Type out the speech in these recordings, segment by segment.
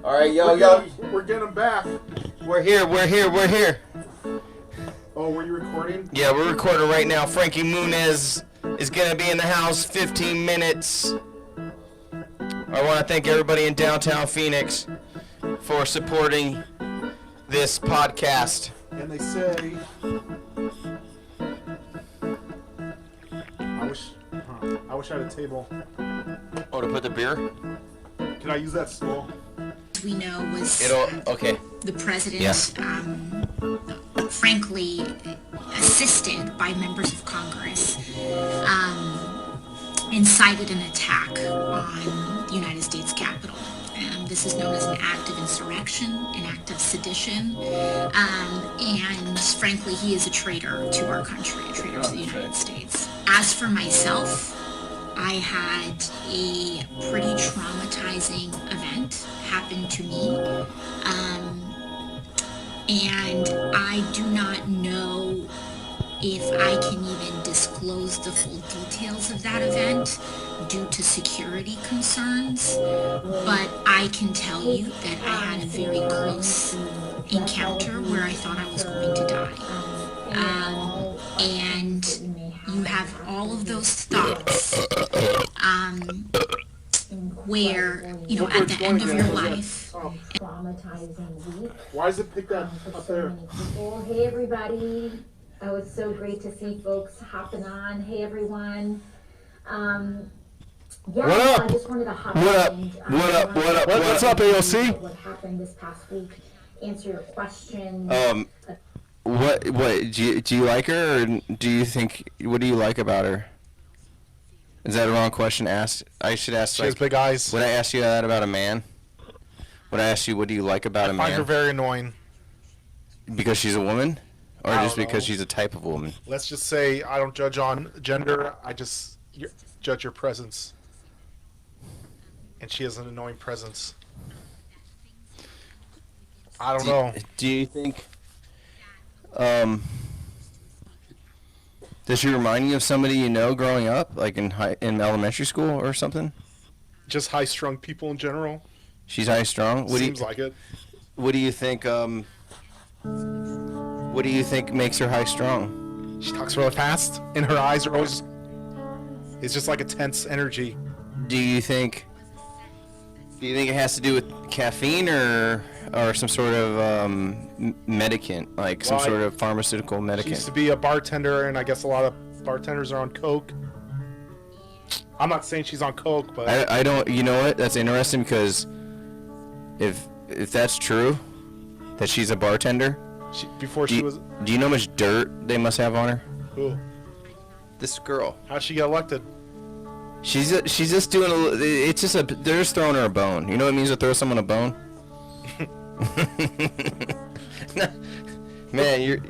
All right, yo. We're getting back. We're here. Oh, were you recording? Yeah, we're recording right now. Frankie Muniz is going to be in the house 15 minutes. I want to thank everybody in downtown Phoenix for supporting this podcast. And they say... I wish I had a table. Oh, to put the beer? Can I use that stool? We know was okay. The president, Yeah. Frankly, assisted by members of Congress, incited an attack on the United States Capitol. This is known as an act of insurrection, an act of sedition, and frankly, he is a traitor to our country, a traitor to the United States. As for myself, I had a pretty traumatizing event happen to me, and I do not know if I can even disclose the full details of that event due to security concerns, but I can tell you that I had a very close encounter where I thought I was going to die. And you have all of those thoughts where, you know, at the end of your life. Traumatizing week. Why does it pick that up there? Hey everybody. Oh, it's so great to see folks hopping on. Hey everyone. What up? I just wanted to hop What up? on. What's up, AOC? What happened this past week? Answer your question. What do you like her, or do you think, what do you like about her? Is that a wrong question to ask? I should ask, She has big eyes. would I ask you that about a man? Would I ask you, what do you like about a I find her man? very annoying. Because she's a woman? Or I just don't because know. she's a type of woman? Let's just say I don't judge on gender. I just judge your presence. And she has an annoying presence. I don't know. Do you think, does she remind you of somebody you know growing up, like in elementary school or something? Just high-strung people in general. She's high strung. Seems like it. What do you think? What do you think makes her high strung? She talks really fast, and her eyes are always... It's just like a tense energy. Do you think it has to do with caffeine or some sort of medicament, like some sort of pharmaceutical She medicament? used to be a bartender, and I guess a lot of bartenders are on coke. I'm not saying she's on coke, but... I don't. You know what? That's interesting because if that's true, that she's a bartender. Before she was... Do you know how much dirt they must have on her? Who? This girl. How'd she get elected? She's just doing they're just throwing her a bone. You know what it means to throw someone a bone? Man,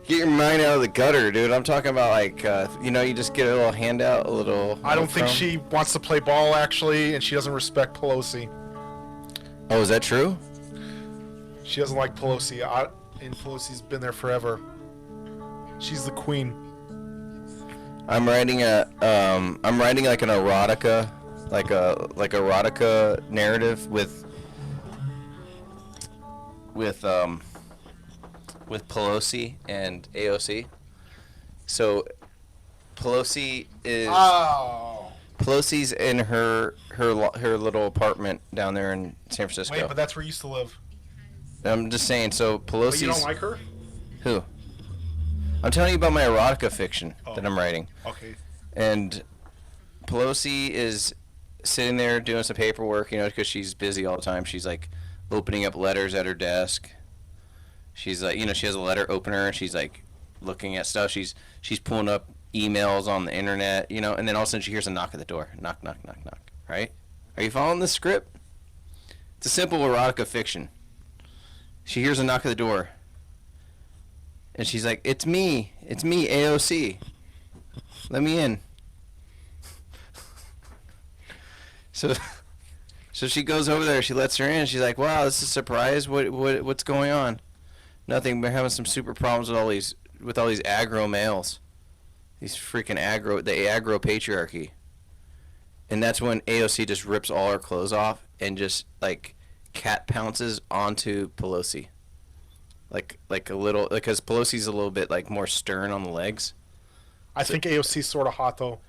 get your mind out of the gutter, dude. I'm talking about like, you just get a little handout, a little... I don't think she wants to play ball, actually, and she doesn't respect Pelosi. Oh, is that true? She doesn't like Pelosi, and Pelosi's been there forever. She's the queen. I'm writing like an erotica, like erotica narrative with Pelosi and AOC. So Pelosi's in her little apartment down there in San Francisco. Wait, but that's where you used to live. I'm just saying. So Pelosi's. But you don't like her? Who? I'm telling you about my erotica fiction that I'm writing. Okay. And Pelosi is sitting there doing some paperwork, because she's busy all the time. She's like opening up letters at her desk. She's like, she has a letter opener, and she's like looking at stuff. She's pulling up emails on the internet, and then all of a sudden she hears a knock at the door. Knock, knock, knock, knock. Right? Are you following the script? It's a simple erotica fiction. She hears a knock at the door. And she's like, it's me, AOC. Let me in. So she goes over there, she lets her in, she's like, wow, this is a surprise. What's going on? Nothing, we're having some super problems with all these aggro males. These freaking the aggro patriarchy. And that's when AOC just rips all her clothes off and just like cat pounces onto Pelosi. Like a little, because Pelosi's a little bit like more stern on the legs. I think AOC's sort of hot though.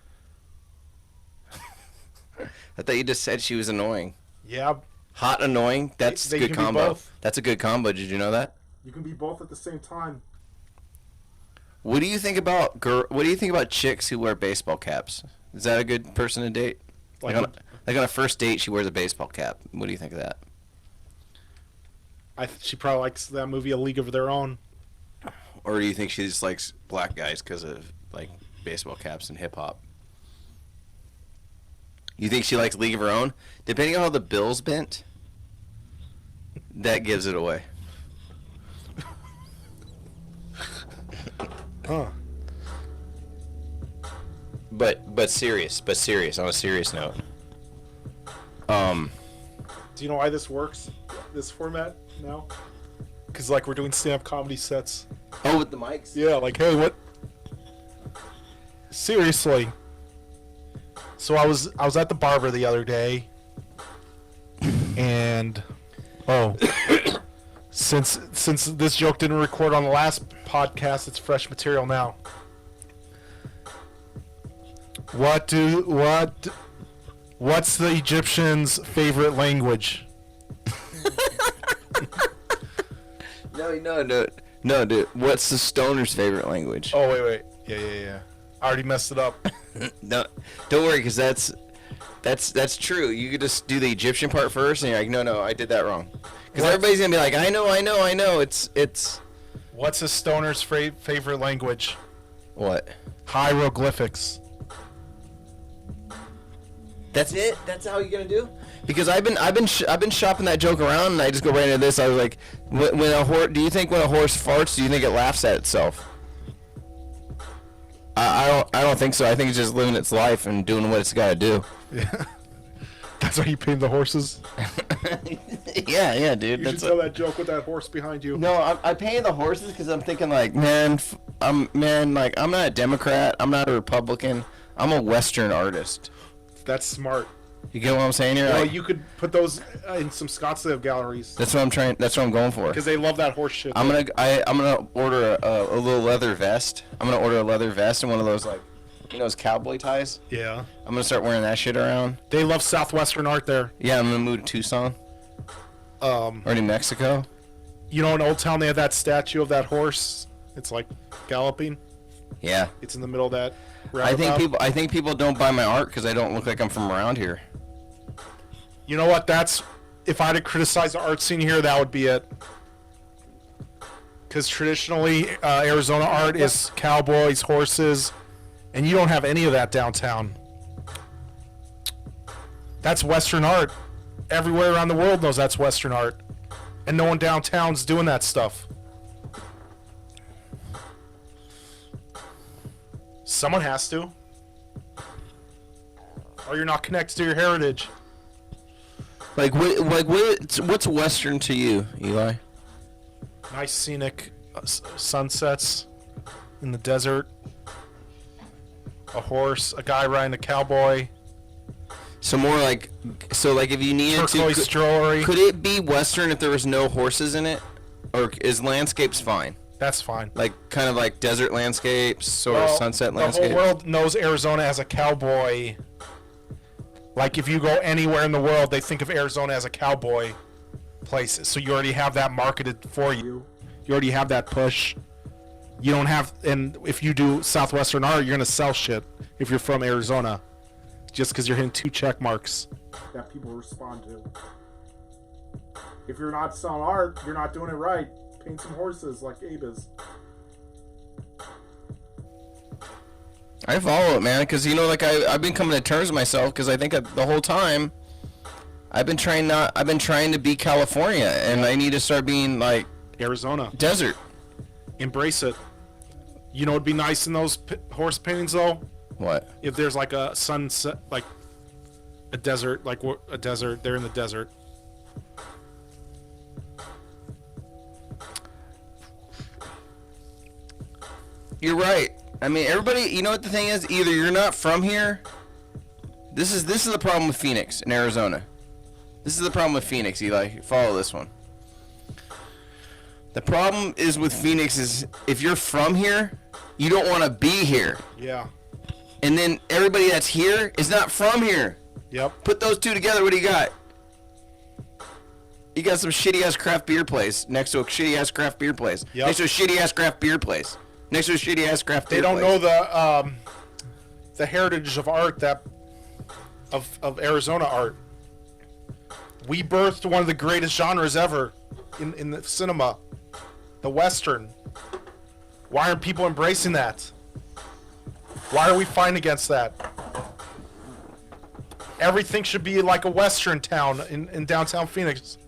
I thought you just said she was annoying. Yeah. Hot, annoying. That's They a good can be combo. both. That's a good combo. Did you know that? You can be both at the same time. What do you think about What do you think about chicks who wear baseball caps? Is that a good person to date? Like on a first date, she wears a baseball cap. What do you think of that? She probably likes that movie A League of Their Own. Or do you think she just likes black guys because of like baseball caps and hip hop? You think she likes League of Her Own? Depending on how the bill's bent, that gives it away. Huh. But serious on a serious note. Do you know why this works? This format now? Because like we're doing stand-up comedy sets. Oh, with the mics? Yeah, like hey, what? Seriously. So I was at the barber the other day, and since this joke didn't record on the last podcast, it's fresh material now. What's the Egyptians' favorite language? No, dude. What's the stoner's favorite language? Oh wait. Yeah. I already messed it up. No, don't worry, because that's true. You could just do the Egyptian part first, and you're like, no, I did that wrong. Because everybody's gonna be like, I know. It's. What's a stoner's favorite language? What? Hieroglyphics. That's it. That's how you're gonna do. Because I've been shopping that joke around, and I just go right into this. I was like, when a horse. Do you think when a horse farts, do you think it laughs at itself? I don't think so. I think it's just living its life and doing what it's got to do. Yeah. That's why you paint the horses? yeah, dude. You should tell that joke with that horse behind you. No, I painted the horses because I'm thinking like, I'm not a Democrat. I'm not a Republican. I'm a Western artist. That's smart. You get what I'm saying here? Well, Like, you could put those in some Scottsdale galleries. that's what I'm trying. That's what I'm going for. Because they love that horse shit. I'm gonna order a little leather vest. I'm gonna order a leather vest and one of those like, those cowboy ties. Yeah. I'm gonna start wearing that shit around. They love Southwestern art there. Yeah, I'm gonna move to Tucson or New Mexico. You know, in Old Town they have that statue of that horse. It's like galloping. Yeah. It's in the middle of that I roundabout. think people don't buy my art because I don't look like I'm from around here. You know what? If I had to criticize the art scene here, that would be it. Because traditionally, Arizona art is cowboys, horses, and you don't have any of that downtown. That's Western art. Everywhere around the world knows that's Western art. And no one downtown's doing that stuff. Someone has to. Or you're not connected to your heritage. What's Western to you, Eli? Nice scenic sunsets in the desert. A horse, a guy riding a cowboy. So if you needed Turquoise to, jewelry. could it be Western if there was no horses in it, or is landscapes fine? That's fine. Like kind of like desert landscapes or sunset landscapes. The whole world knows Arizona as a cowboy. Like if you go anywhere in the world, they think of Arizona as a cowboy place. So you already have that marketed for you. You already have that push. You don't have, and if you do Southwestern art, you're gonna sell shit if you're from Arizona, just because you're hitting 2 check marks that people respond to. If you're not selling art, you're not doing it right. Paint some horses like Abe is. I follow it, man, because I've been coming to terms with myself because I think the whole time I've been trying to be California, and I need to start being like Arizona desert. Embrace it. You know, it'd be nice in those horse paintings though. What? If there's like a sunset, like a desert, they're in the desert. You're right. I mean, everybody. You know what the thing is? Either you're not from here. This is the problem with Phoenix in Arizona. This is the problem with Phoenix, Eli. Follow this one. The problem is with Phoenix is if you're from here, you don't want to be here. Yeah. And then everybody that's here is not from here. Yep. Put those two together, what do you got? You got some shitty-ass craft beer place next to a shitty-ass craft beer place. Yep. Next to a shitty-ass craft beer place. Next to a shitty-ass craft beer They don't place. know the heritage of art of Arizona art. We birthed one of the greatest genres ever in the cinema, the Western. Why aren't people embracing that? Why are we fighting against that? Everything should be like a Western town in downtown Phoenix.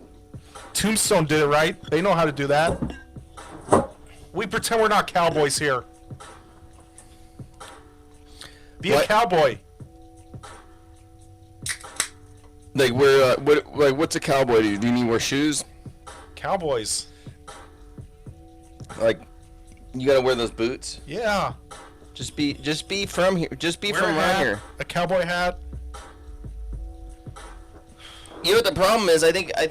Tombstone did it right. They know how to do that. We pretend we're not cowboys here. Be What? a cowboy. Like, what's a cowboy do? Do you mean wear shoes? Cowboys. Like, you gotta wear those boots? Yeah. Just be from here. Just be Wear from a around hat, here. a cowboy hat. You know what the problem is? I think I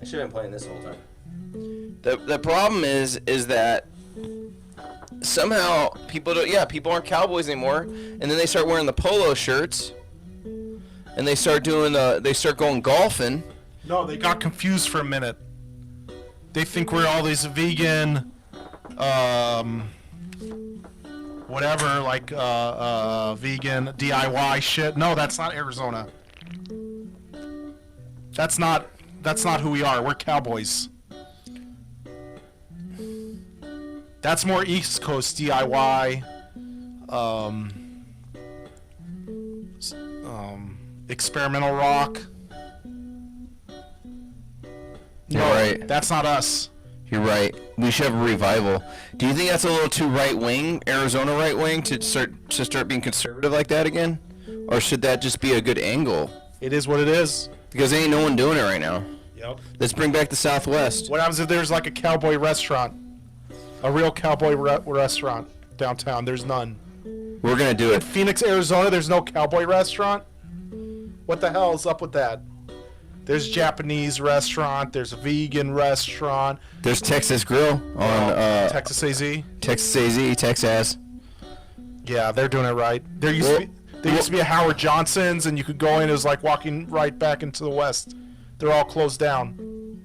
should have been playing this the whole time. The problem is that somehow people aren't cowboys anymore, and then they start wearing the polo shirts, and they start going golfing. No, they got confused for a minute. They think we're all these vegan, whatever, like vegan DIY shit. No, that's not Arizona. That's not who we are. We're cowboys. That's more East Coast DIY. Experimental rock. You're right. That's not us. You're right. We should have a revival. Do you think that's a little too right wing, Arizona right wing, to start being conservative like that again, or should that just be a good angle? It is what it is. Because ain't no one doing it right now. Yep. Let's bring back the Southwest. What happens if there's like a cowboy restaurant? A real cowboy restaurant downtown? There's none. We're gonna do In it. Phoenix, Arizona, there's no cowboy restaurant? What the hell is up with that? There's Japanese restaurant, there's a vegan restaurant. There's Texas Grill on Texas AZ? Texas AZ, Texas. Yeah, they're doing it right. There used to be a Howard Johnson's, and you could go in. It was like walking right back into the West. They're all closed down.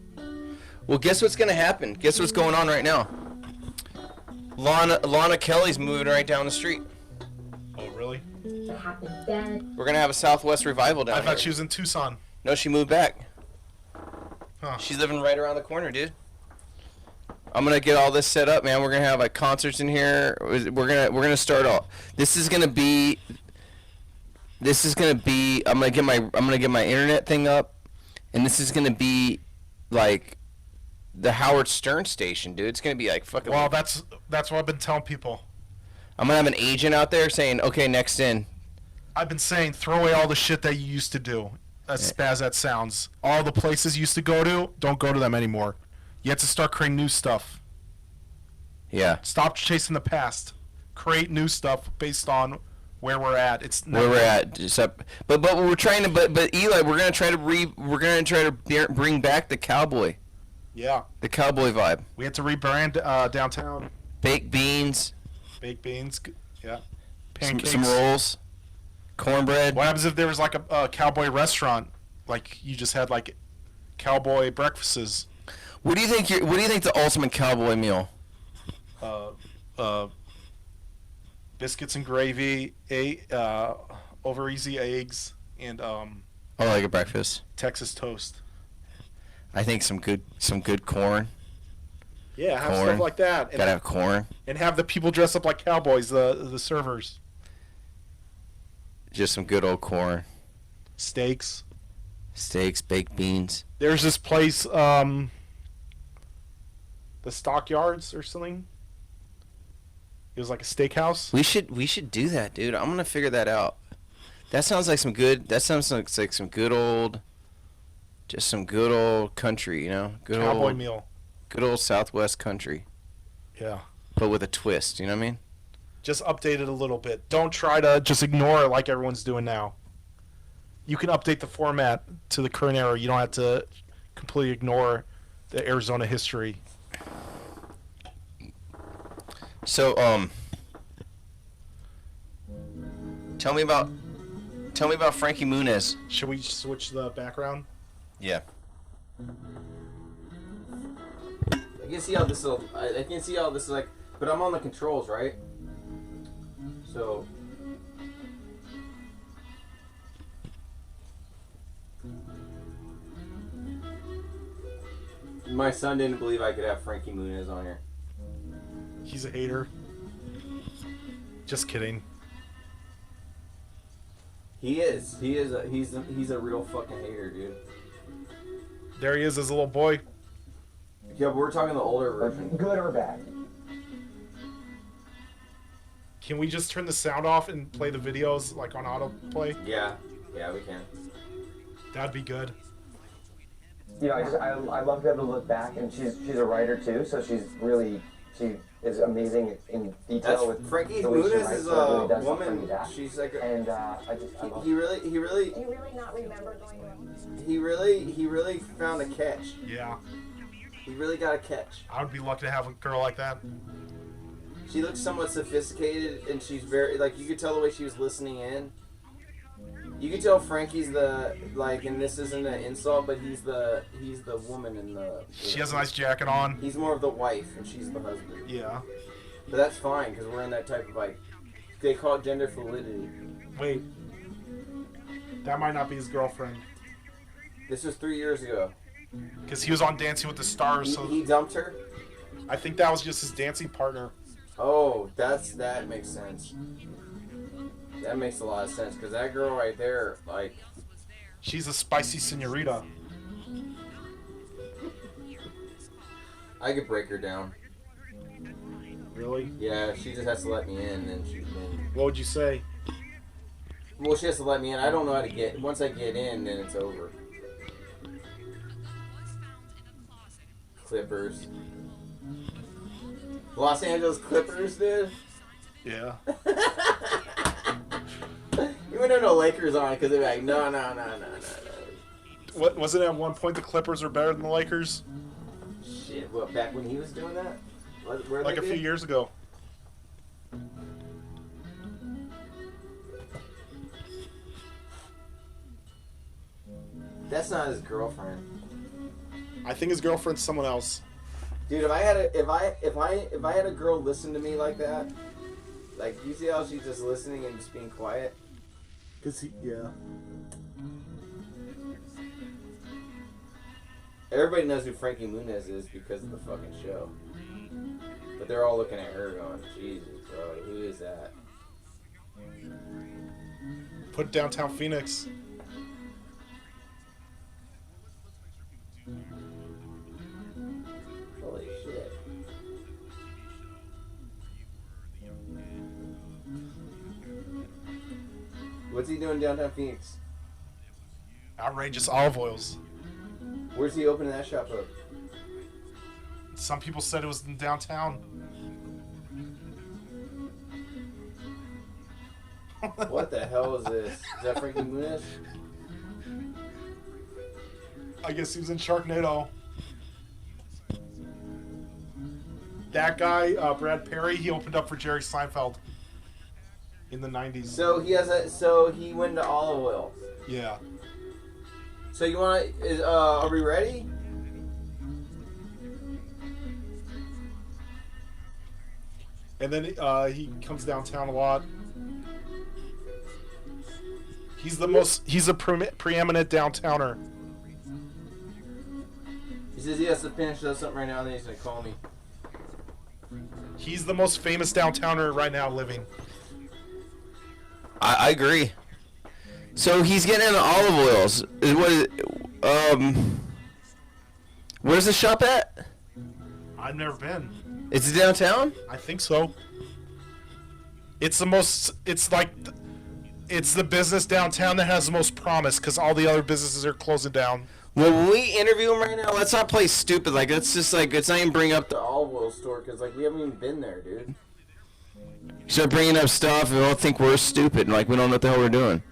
Well, guess what's gonna happen? Guess what's going on right now? Lana Kelly's moving right down the street. Oh, really? What happened then? We're gonna have a Southwest revival down I here. thought she was in Tucson. No, she moved back. Huh. She's living right around the corner, dude. I'm gonna get all this set up, man. We're gonna have like concerts in here. We're gonna start all. This is gonna be. I'm gonna get my internet thing up, and this is gonna be like the Howard Stern station, dude. It's gonna be like fucking. Well, that's what I've been telling people. I'm gonna have an agent out there saying, "Okay, next in." I've been saying, throw away all the shit that you used to do. As bad as that sounds. All the places you used to go to, don't go to them anymore. You have to start creating new stuff. Yeah. Stop chasing the past. Create new stuff based on where we're at. It's Where we're at, just up, but we're trying to, but Eli, we're gonna try to bring back the cowboy Yeah. vibe. We had to rebrand downtown. Baked beans, Baked beans. Yeah. some, Pancakes. some rolls, cornbread. What happens if there was like a cowboy restaurant? Like you just had like cowboy breakfasts. What do you think? What do you think the ultimate cowboy meal? Biscuits and gravy, over easy eggs, and Oh, like a breakfast. Texas toast. I think some good corn. Yeah, have Corn. stuff like that. Gotta have corn. And have the people dress up like cowboys, the servers. Just some good old corn. Steaks. Steaks, baked beans. There's this place, the Stockyards or something. It was like a steakhouse. We should do that, dude. I'm gonna figure that out. That sounds like some good. That sounds like some good old. Just some good old country, you know. Good Cowboy old meal. Good old Southwest country, Yeah. but with a twist. You know what I mean? Just update it a little bit. Don't try to just ignore it like everyone's doing now. you can update the format to the current era. You don't have to completely ignore the Arizona history. So, tell me about Frankie Muniz. Should we switch the background? Yeah. I can see how this will. I can see how this is like, but I'm on the controls, right? So. My son didn't believe I could have Frankie Muniz on here. He's a hater. Just kidding. He is. He's a real fucking hater, dude. There he is, his little boy. Yeah, but we're talking the older version. Good or bad? Can we just turn the sound off and play the videos like on autoplay? Yeah, we can. That'd be good. You know, I love to be able to look back, and she's a writer too, so she is amazing in detail That's with Frankie the way she Muniz writes, is so it really a does something woman. for me that. She's like a, And I love he really Do you really not remember going to he really found a catch. Yeah. He really got a catch. I would be lucky to have a girl like that. She looks somewhat sophisticated, and she's very like you could tell the way she was listening in. You can tell Frankie's the like, and this isn't an insult, but he's the woman in the. She has a nice jacket on. He's more of the wife, and she's the husband. Yeah. But that's fine because we're in that type of like, they call it gender fluidity. Wait. That might not be his girlfriend. This was 3 years ago. Because he was on Dancing with the Stars, so He dumped her. I think that was just his dancing partner. Oh, that makes sense. That makes a lot of sense because that girl right there, like, She's a spicy senorita. I could break her down. Really? Yeah, she just has to let me in, and she's in. What would you say? Well, she has to let me in. I don't know how to get. Once I get in, then it's over. Clippers. Los Angeles Clippers, dude. Yeah. You wouldn't have no Lakers on because they'd be like, no. What wasn't it at one point the Clippers are better than the Lakers? Shit, what, back when he was doing that? Where Like a few years ago. That's not his girlfriend. I think his girlfriend's someone else. Dude, if I had a girl listen to me like that, like you see how she's just listening and just being quiet? Yeah. Everybody knows who Frankie Muniz is because of the fucking show. But they're all looking at her going, Jesus, bro, who is that? Put downtown Phoenix. Holy shit. What's he doing downtown Phoenix? Outrageous olive oils. Where's he opening that shop up? Some people said it was in downtown. What the hell is this? Is that Frankie Muniz? I guess he was in Sharknado. That guy, Brad Perry, he opened up for Jerry Seinfeld in the 90s. So he went to olive oil. Yeah. So you want to? Are we ready? And then he comes downtown a lot. He's a preeminent downtowner. He says he has to finish something right now, and then he's gonna call me. He's the most famous downtowner right now living. I agree. So he's getting into olive oils. Where's the shop at? I've never been. It's downtown? I think so. It's the most. It's like. It's the business downtown that has the most promise because all the other businesses are closing down. Well, when we interview him right now, let's not play stupid. Like, let's just, like, let's not even bring up The olive oil store, because like we haven't even been there, dude. start bringing up stuff and they'll think we're stupid and, like, we don't know what the hell we're doing.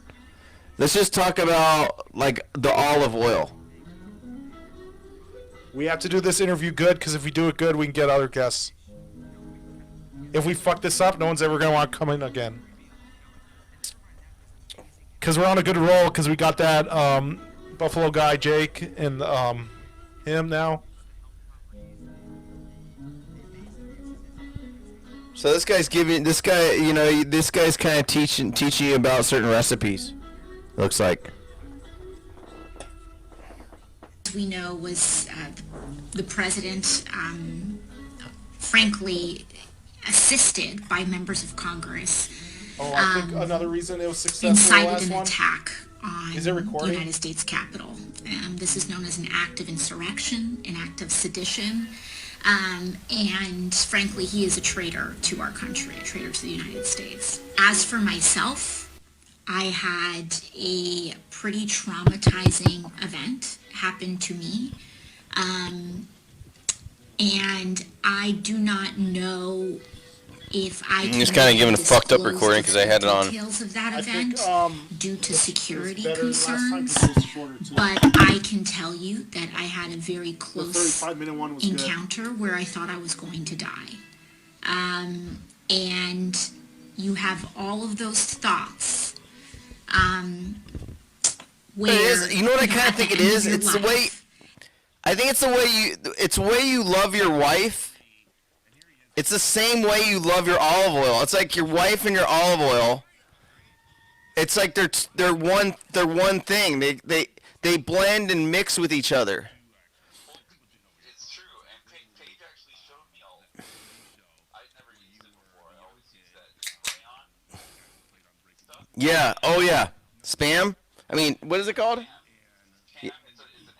Let's just talk about like the olive oil. We have to do this interview good, because if we do it good, we can get other guests. If we fuck this up, no one's ever going to want to come in again. Because we're on a good roll, because we got that Buffalo guy, Jake, and him now. So this guy's kind of teaching you about certain recipes. Looks like. We know was the president, frankly, assisted by members of Congress. Oh, I think another reason it was successful. Incited an attack on Is it the recording? United States Capitol. This is known as an act of insurrection, an act of sedition. And frankly, he is a traitor to our country, a traitor to the United States. As for myself, I had a pretty traumatizing event happen to me. And I do not know if I can just kind of giving a fucked up disclose recording because I had it on. details of that I event think, due to security better last time concerns, 'cause it was shorter, too. but I can tell you that I had a very The close 35-minute one was good. encounter where I thought I was going to die. And you have all of those thoughts. Where, It is, you know what I kind at of think the it end is? of your It's the way, life, I think it's the way you love your wife. It's the same way you love your olive oil. It's like your wife and your olive oil. It's like they're one thing. They blend and mix with each other. It's true, and Paige actually showed me all of it. I'd never used it before. I always use that crayon stuff. Yeah. Oh yeah. Spam. I mean, what is it called? It's an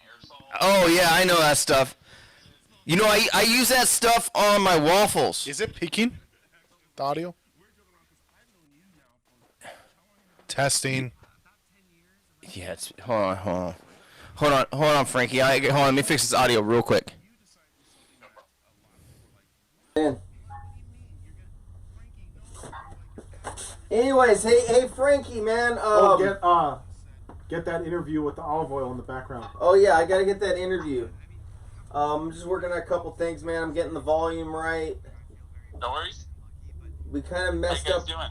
aerosol. Oh yeah, I know that stuff. You know, I use that stuff on my waffles. Is it peaking? The audio? Testing. Yeah, it's hold on, Frankie. Hold on, let me fix this audio real quick. Anyways, hey Frankie, man. Get that interview with the olive oil in the background. Oh yeah, I gotta get that interview. I'm just working on a couple things, man. I'm getting the volume right. No worries. We kind of How you messed guys up. doing?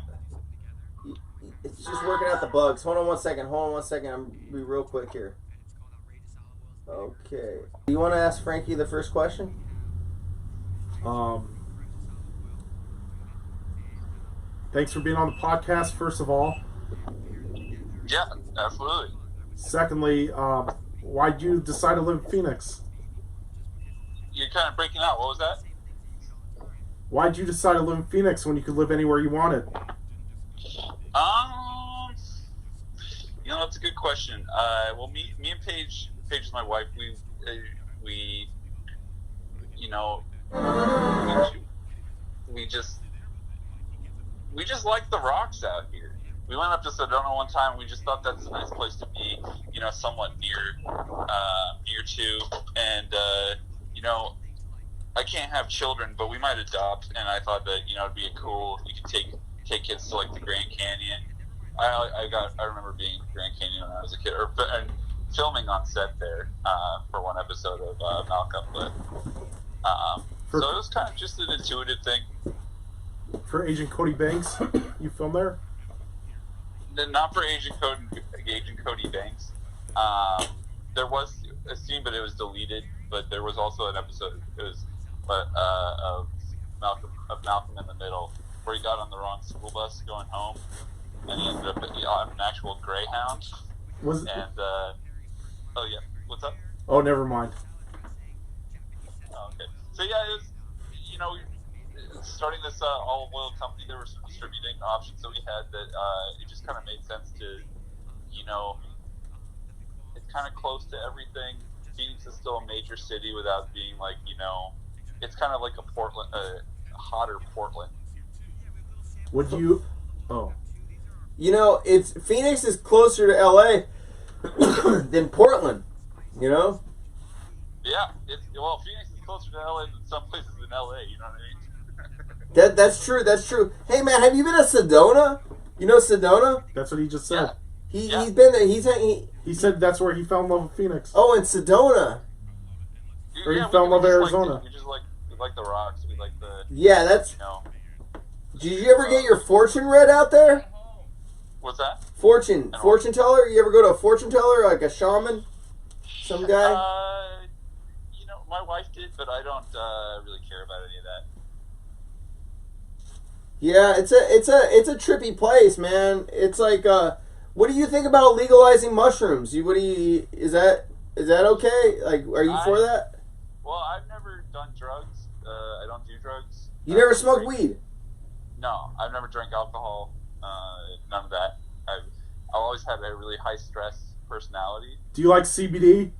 It's just working out the bugs. Hold on one second. I'm be real quick here. Okay. Do you want to ask Frankie the first question? Thanks for being on the podcast, first of all. Yeah, absolutely. Secondly, why'd you decide to live in Phoenix? You're kind of breaking out. What was that? Why'd you decide to live in Phoenix when you could live anywhere you wanted? That's a good question. Well, me and Paige is my wife. We just like the rocks out here. We went up to Sedona one time. And we just thought that's a nice place to be, somewhat near to. And I can't have children, but we might adopt. And I thought that it'd be cool if you could take kids to like the Grand Canyon. I remember being in Grand Canyon when I was a kid, and filming on set there for one episode of Malcolm. But so it was kind of just an intuitive thing. For Agent Cody Banks, you filmed there? Not for Agent Cody Banks. There was a scene, but it was deleted. But there was also an episode. It was of Malcolm in the Middle, where he got on the wrong school bus going home, and he ended up on an actual Greyhound. Oh yeah, what's up? Oh, never mind. Oh, okay. So yeah, it was, starting this olive oil company, there were some distributing options that we had that it just kind of made sense to, it's kind of close to everything. Phoenix is still a major city without being like, it's kind of like a Portland, a hotter Portland. Would you? Oh. It's Phoenix is closer to LA than Portland. Yeah, Phoenix is closer to LA than some places in LA. You know what I mean? That's true. Hey man, have you been to Sedona? You know Sedona? That's what he just said. He's Yeah. been there. He said that's where he fell in love with Phoenix. Oh, in Sedona. Or you we- fell in we love with just Arizona. we just like the rocks. We like the, Yeah, that's. you know. Did you ever get your fortune read out there? What's that? Fortune teller? You ever go to a fortune teller, like a shaman? Some guy? You know, my wife did, but I don't really care about any of that. Yeah, it's a trippy place, man. It's like, what do you think about legalizing mushrooms? Is that okay? Like, are you for that? Well, I've never done drugs. I don't do drugs. You never smoked weed? No, I've never drank alcohol. None of that. I've always had a really high stress personality. Do you like CBD?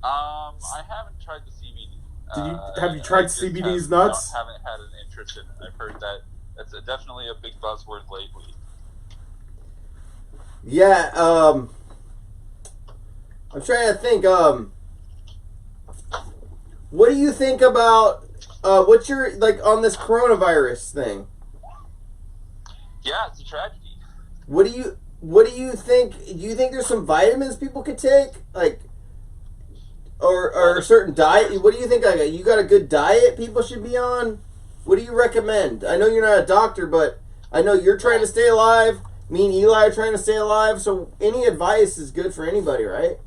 I haven't tried the CBD. Have you tried CBD's nuts? Haven't had an interest in it. I've heard that that's definitely a big buzzword lately. Yeah, I'm trying to think, what do you think about, what's your, like, on this coronavirus thing? Yeah, it's a tragedy. What do you think, do you think there's some vitamins people could take? Like, or a certain diet? What do you think, like, you got a good diet people should be on? What do you recommend? I know you're not a doctor, but I know you're trying to stay alive. Me and Eli are trying to stay alive, so any advice is good for anybody, right?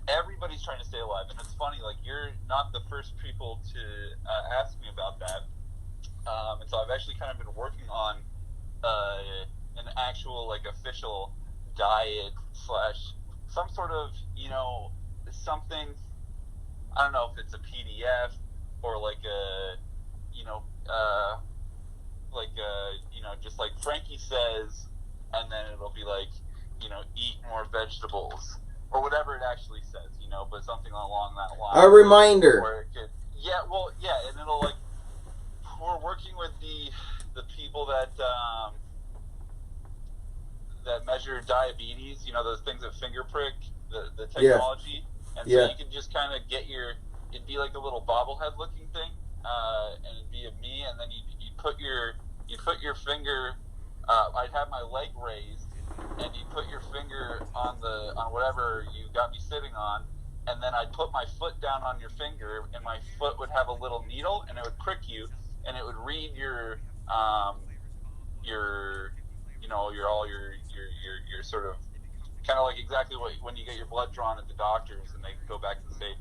Everybody's trying to stay alive, and it's funny, like, you're not the first people to ask me about that. And so I've actually kind of been working on an actual, like, official diet / some sort of, you know, something. I don't know if it's a PDF or like a, you know, just like Frankie says, and then it'll be like, you know, eat more vegetables or whatever it actually says, you know, but something along that line. A reminder. Where it could, and it'll, like, we're working with the people that that measure diabetes, you know, those things that finger prick, the technology. And so you can just kind of get it'd be like a little bobblehead looking thing, and it'd be of me, and then you put your finger, I'd have my leg raised, and you put your finger on whatever you got me sitting on, and then I'd put my foot down on your finger, and my foot would have a little needle, and it would prick you, and it would read your sort of, kind of like exactly what when you get your blood drawn at the doctors, and they go back and say,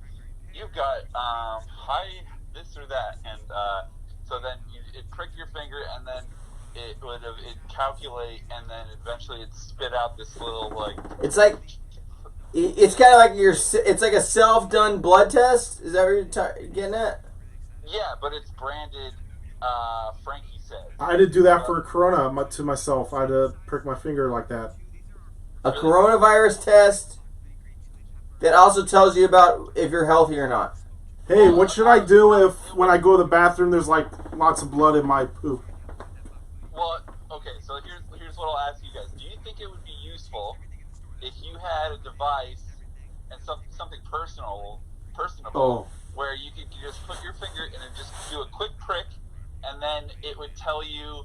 you've got high this or that, and so then it'd prick your finger, and then it'd calculate, and then eventually it'd spit out this little, like, it's kind of like it's like a self-done blood test. Is that what you're getting at? Yeah, but it's branded Frankie said. I had to do that for Corona to myself. I had to prick my finger like that. A coronavirus test that also tells you about if you're healthy or not. Hey, what should I do if when I go to the bathroom there's like lots of blood in my poop? Well, okay, so here's what I'll ask you guys. Do you think it would be useful if you had a device and something personable, where you could just put your finger in and just do a quick prick, and then it would tell you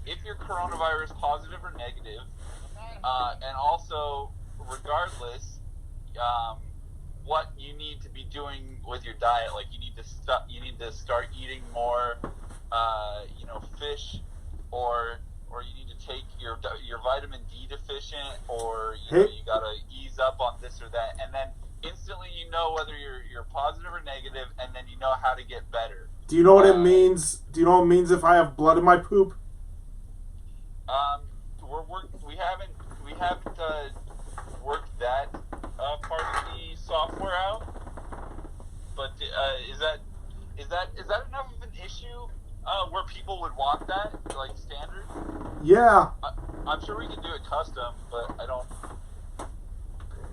if you're coronavirus positive or negative, and also, regardless, what you need to be doing with your diet. Like, you need to start eating more, fish, or you need to take your vitamin D deficient, or you gotta ease up on this or that, and then instantly you know whether you're positive or negative, and then you know how to get better. Do you know what it means? Do you know what it means if I have blood in my poop? We haven't worked that part of the software out, but is that enough of an issue where people would want that, like, standard? Yeah. I'm sure we can do it custom, but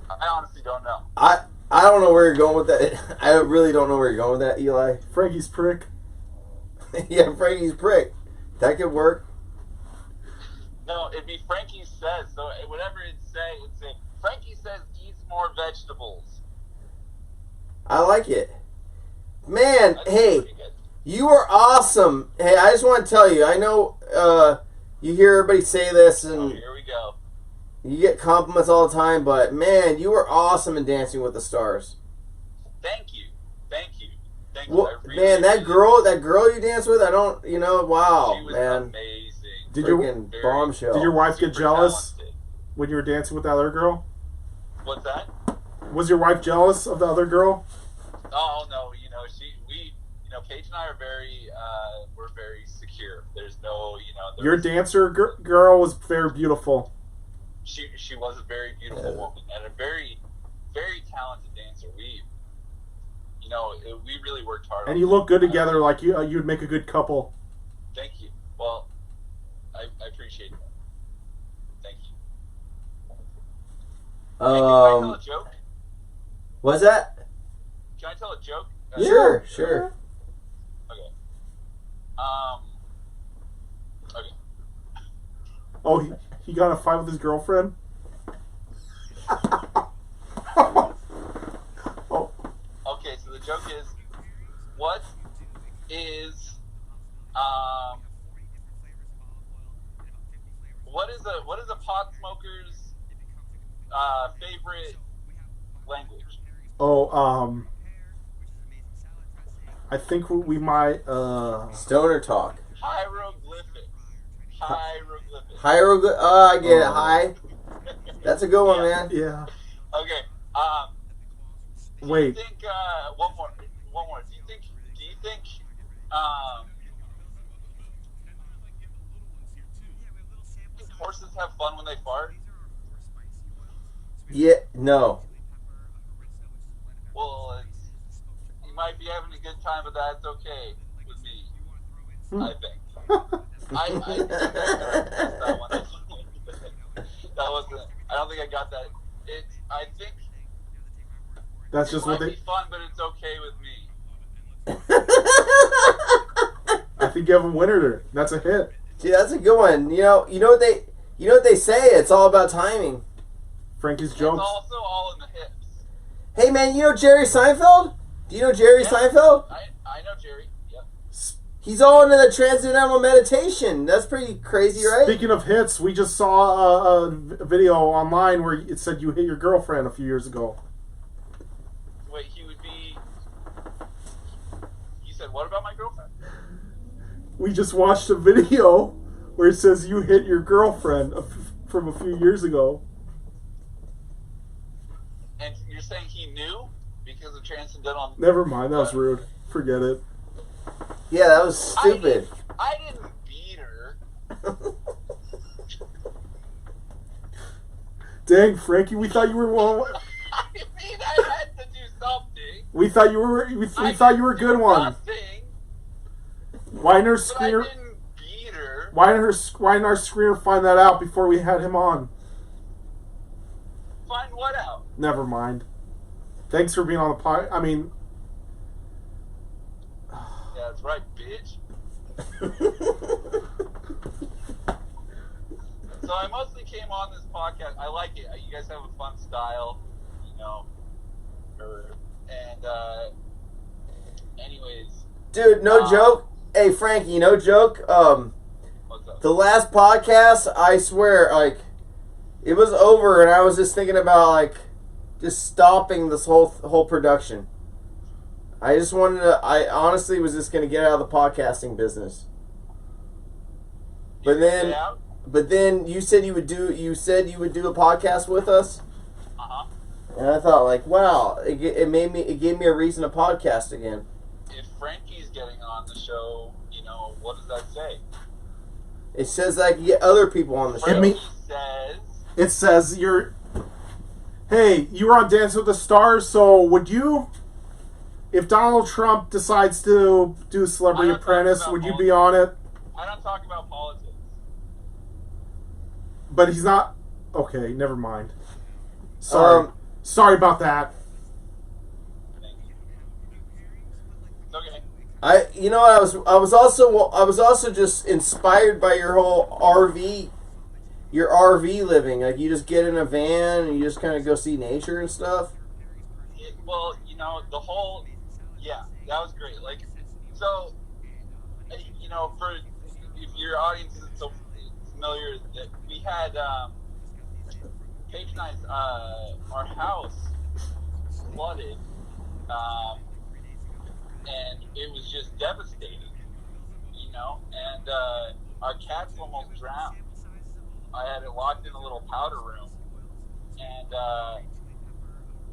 I honestly don't know. I don't know where you're going with that. I really don't know where you're going with that, Eli. Frankie's prick. Yeah, Frankie's prick. That could work. No, it'd be Frankie says. So whatever it'd say, Frankie says eat more vegetables. I like it. Man, That's hey, pretty good. you are awesome. Hey, I just want to tell you, I know you hear everybody say this, Oh, and here we go. You get compliments all the time, but man, you were awesome in Dancing with the Stars. Thank you. Well, I really man, that appreciate girl you dance with, I don't, wow, She was man. amazing. Did your Freaking Very- bombshell. did your wife get Super jealous talented. when you were dancing with that other girl? What's that? Was your wife jealous of the other girl? Oh no, Paige and I are we're very secure. There's no, Your dancer girl was very beautiful. She was a very beautiful woman and a very, very talented dancer. We really worked hard. And on you that. look good together, like you'd make a good couple. Thank you. Well, I appreciate that. Thank you. Hey, can I tell a joke? What's that? Can I tell a joke? Sure. Okay. Okay. Oh, he got in a fight with his girlfriend? Oh. Okay, so the joke is, what is a pot smoker's favorite language? Oh, I think we might, Stoner talk. Hieroglyphics. I get it. Hi. That's a good one, man. yeah. Okay. Wait. Do you think one more? Do you think horses have fun when they fart? Yeah, no. Well, you might be having a good time, but that's okay with me. I think. I think that one. That wasn't. I don't think I got that. I think That's just it what might they... be fun, but it's okay with me. I think you have a winner there. That's a hit. Gee, that's a good one. You know what they say. It's all about timing. Frankie's It's jokes. also all in the hips. Hey, man, you know Jerry Seinfeld? Do you know Jerry Seinfeld? I know Jerry. Yep. He's all into the transcendental meditation. That's pretty crazy, right? Speaking of hits, we just saw a video online where it said you hit your girlfriend a few years ago. Wait, he would be. You said what about my girlfriend? We just watched a video where it says you hit your girlfriend from a few years ago. And you're saying he knew because of transcendental? Never mind, that was rude. Forget it. Yeah, that was stupid. I didn't beat her. Dang, Frankie, we thought you were one. I mean, I had to do something. We thought you were. We thought you were a good one. Nothing. Why didn't our But I screener? didn't beat her. Why didn't our screener find that out before we had him on? Find what out? Never mind. Thanks for being on the pod. I mean, Yeah, that's right, bitch. So I mostly came on this podcast. I like it. You guys have a fun style, anyways, Dude, no joke. Hey, Frankie, no joke. what's up? The last podcast, I swear, like, it was over, and I was just thinking about, like, just stopping this whole production. I just wanted to. I honestly was just gonna get out of the podcasting business. But then, Get out? you said you would do a podcast with us, Uh-huh. and I thought, like, wow, it gave me a reason to podcast again. If Frankie's getting on the show, what does that say? It says that I can get other people on the show. Frankie says, it says you're. Hey, you were on Dance with the Stars, so would you, if Donald Trump decides to do Celebrity I don't talk Apprentice, about would you be on it? I don't talk about politics. But he's not. Okay, never mind. Sorry. Sorry about that. It's okay. I was also just inspired by your whole your RV living. Like, you just get in a van and you just kind of go see nature and stuff. Well, the whole, yeah, that was great. Like, so, for if your audience isn't so familiar, that we had Paige and I's, our house flooded, and it was just devastating, you know. And our cats almost drowned. I had it locked in a little powder room, and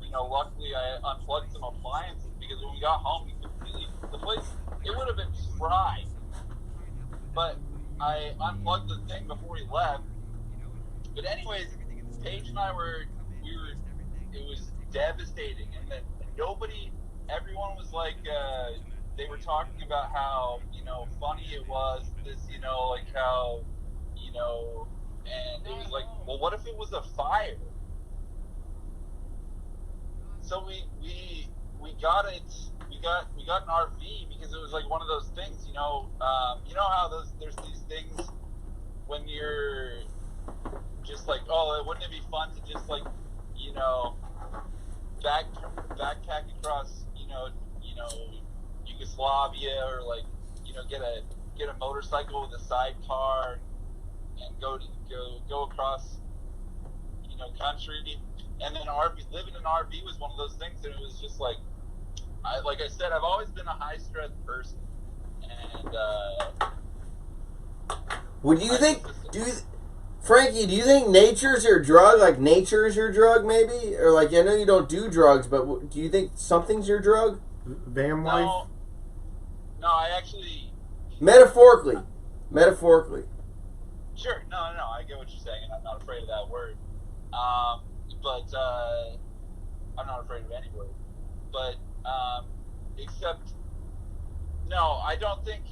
you know, luckily I unplugged some appliances because when we got home, the place, it would have been fried. But I unplugged the thing before we left. But anyways, Paige and I it was devastating, and that everyone was like, they were talking about how, you know, funny it was, this, you know, like how, you know, and it was like, well, what if it was a fire? So we got it. We got an RV because it was like one of those things, you know how there's these things when you're just like, oh, wouldn't it be fun to just like, you know, backpack across, you know, Yugoslavia, or like, you know, get a motorcycle with a sidecar and go across, you know, country. And then living in an RV was one of those things, and it was just like, like I said, I've always been a high stress person, and Frankie, do you think nature's your drug? Like nature is your drug, maybe, or like, I know you don't do drugs, but do you think something's your drug? Van life. No, I actually. Metaphorically. Sure, no, I get what you're saying, and I'm not afraid of that word. But I'm not afraid of any word. But except, no, I don't think,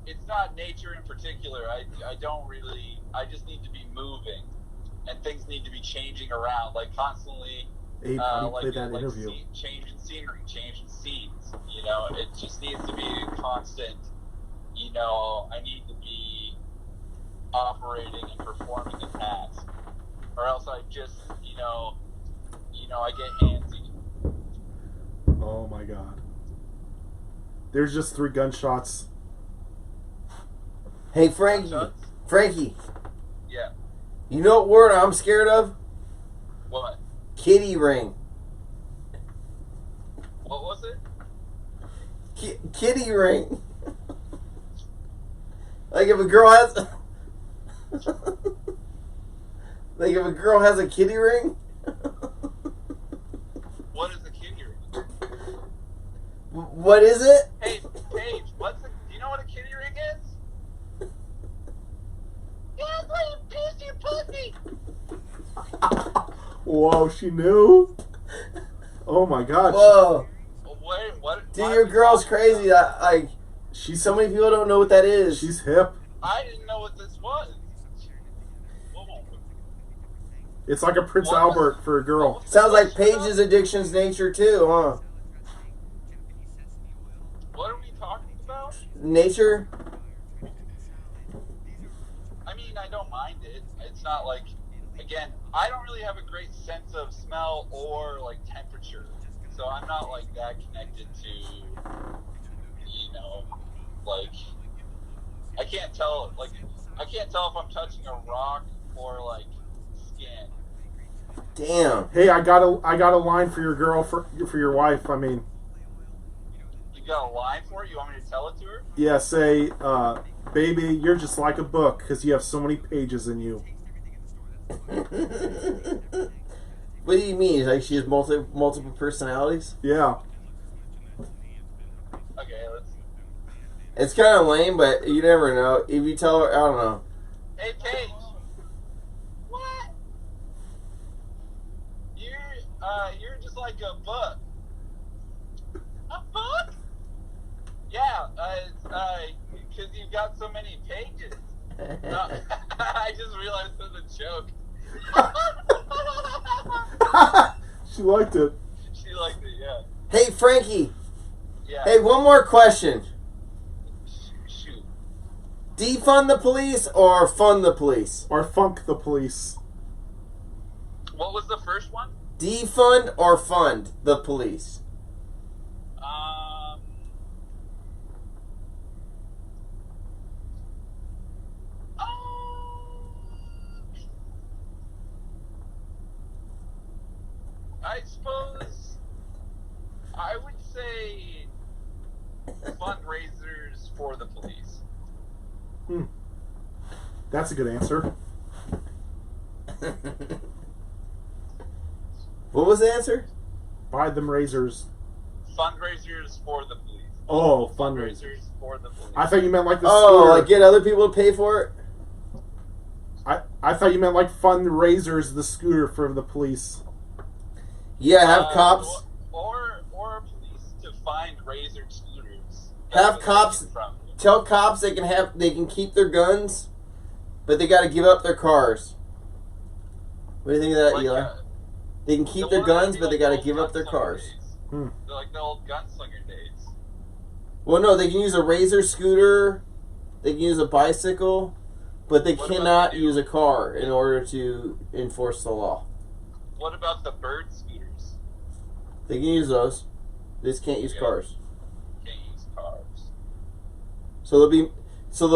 it's not nature in particular. I don't really, I just need to be moving, and things need to be changing around, like constantly, changing scenery, changing scenes, you know, it just needs to be constant, you know, I need to be operating and performing a task, or else I just, you know, I get antsy. Oh my God. There's just 3 gunshots. Hey, Frankie. Yeah. You know what word I'm scared of? What? Kitty ring. What was it? Kitty ring. Like if a girl has... like if a girl has a kitty ring? What is a kitty ring? What is it? Hey, Paige, do you know what a kitty ring is? Yeah, it's like you pissed your pussy. Whoa, she knew? Oh my God. Whoa. What? Dude, your girl's crazy. So many people don't know what that is. She's hip. I didn't know what this was. It's like a Prince Albert for a girl. Sounds like Paige's addiction's nature too, huh? What are we talking about? Nature? I mean, I don't mind it. It's not like, again, I don't really have a great sense of smell or like temperature, so I'm not like that connected to, you know, like I can't tell if I'm touching a rock or like skin. Damn. Hey, I got a line for your girl, for your wife. I mean, you got a line for it? You want me to tell it to her? Yeah, say, baby, you're just like a book because you have so many pages in you. What do you mean? Like she has multiple personalities? Yeah. Okay, It's kind of lame, but you never know. If you tell her, I don't know. Hey, Paige. What? You're just like a book. A book? Yeah, because you've got so many pages. No, I just realized it was a joke. She liked it. She liked it, yeah. Hey, Frankie. Yeah. Hey, one more question. Shoot. Defund the police or fund the police? Or funk the police. What was the first one? Defund or fund the police? say fundraisers for the police. That's a good answer. What was the answer? Buy them razors. Fundraisers for the police. Oh, Fundraisers for the police. I thought you meant like the Oh, scooter. like get other people to pay for it? I thought you meant like fundraisers, the scooter for the police. Yeah, have cops. Or police to find razor scooters. Have cops tell cops they can keep their guns, but they got to give up their cars. What do you think of that, Like, Eli? They can keep the their one that guns, be but they like got to old give up their gunslinger cars. days. Hmm. They're like the old gunslinger days. Well, no, they can use a razor scooter, they can use a bicycle, but they What about cannot the- use a car in order to enforce the law. What about the bird scooters? They can use those. They just can't use Yeah. cars. Can't use cars. So they'll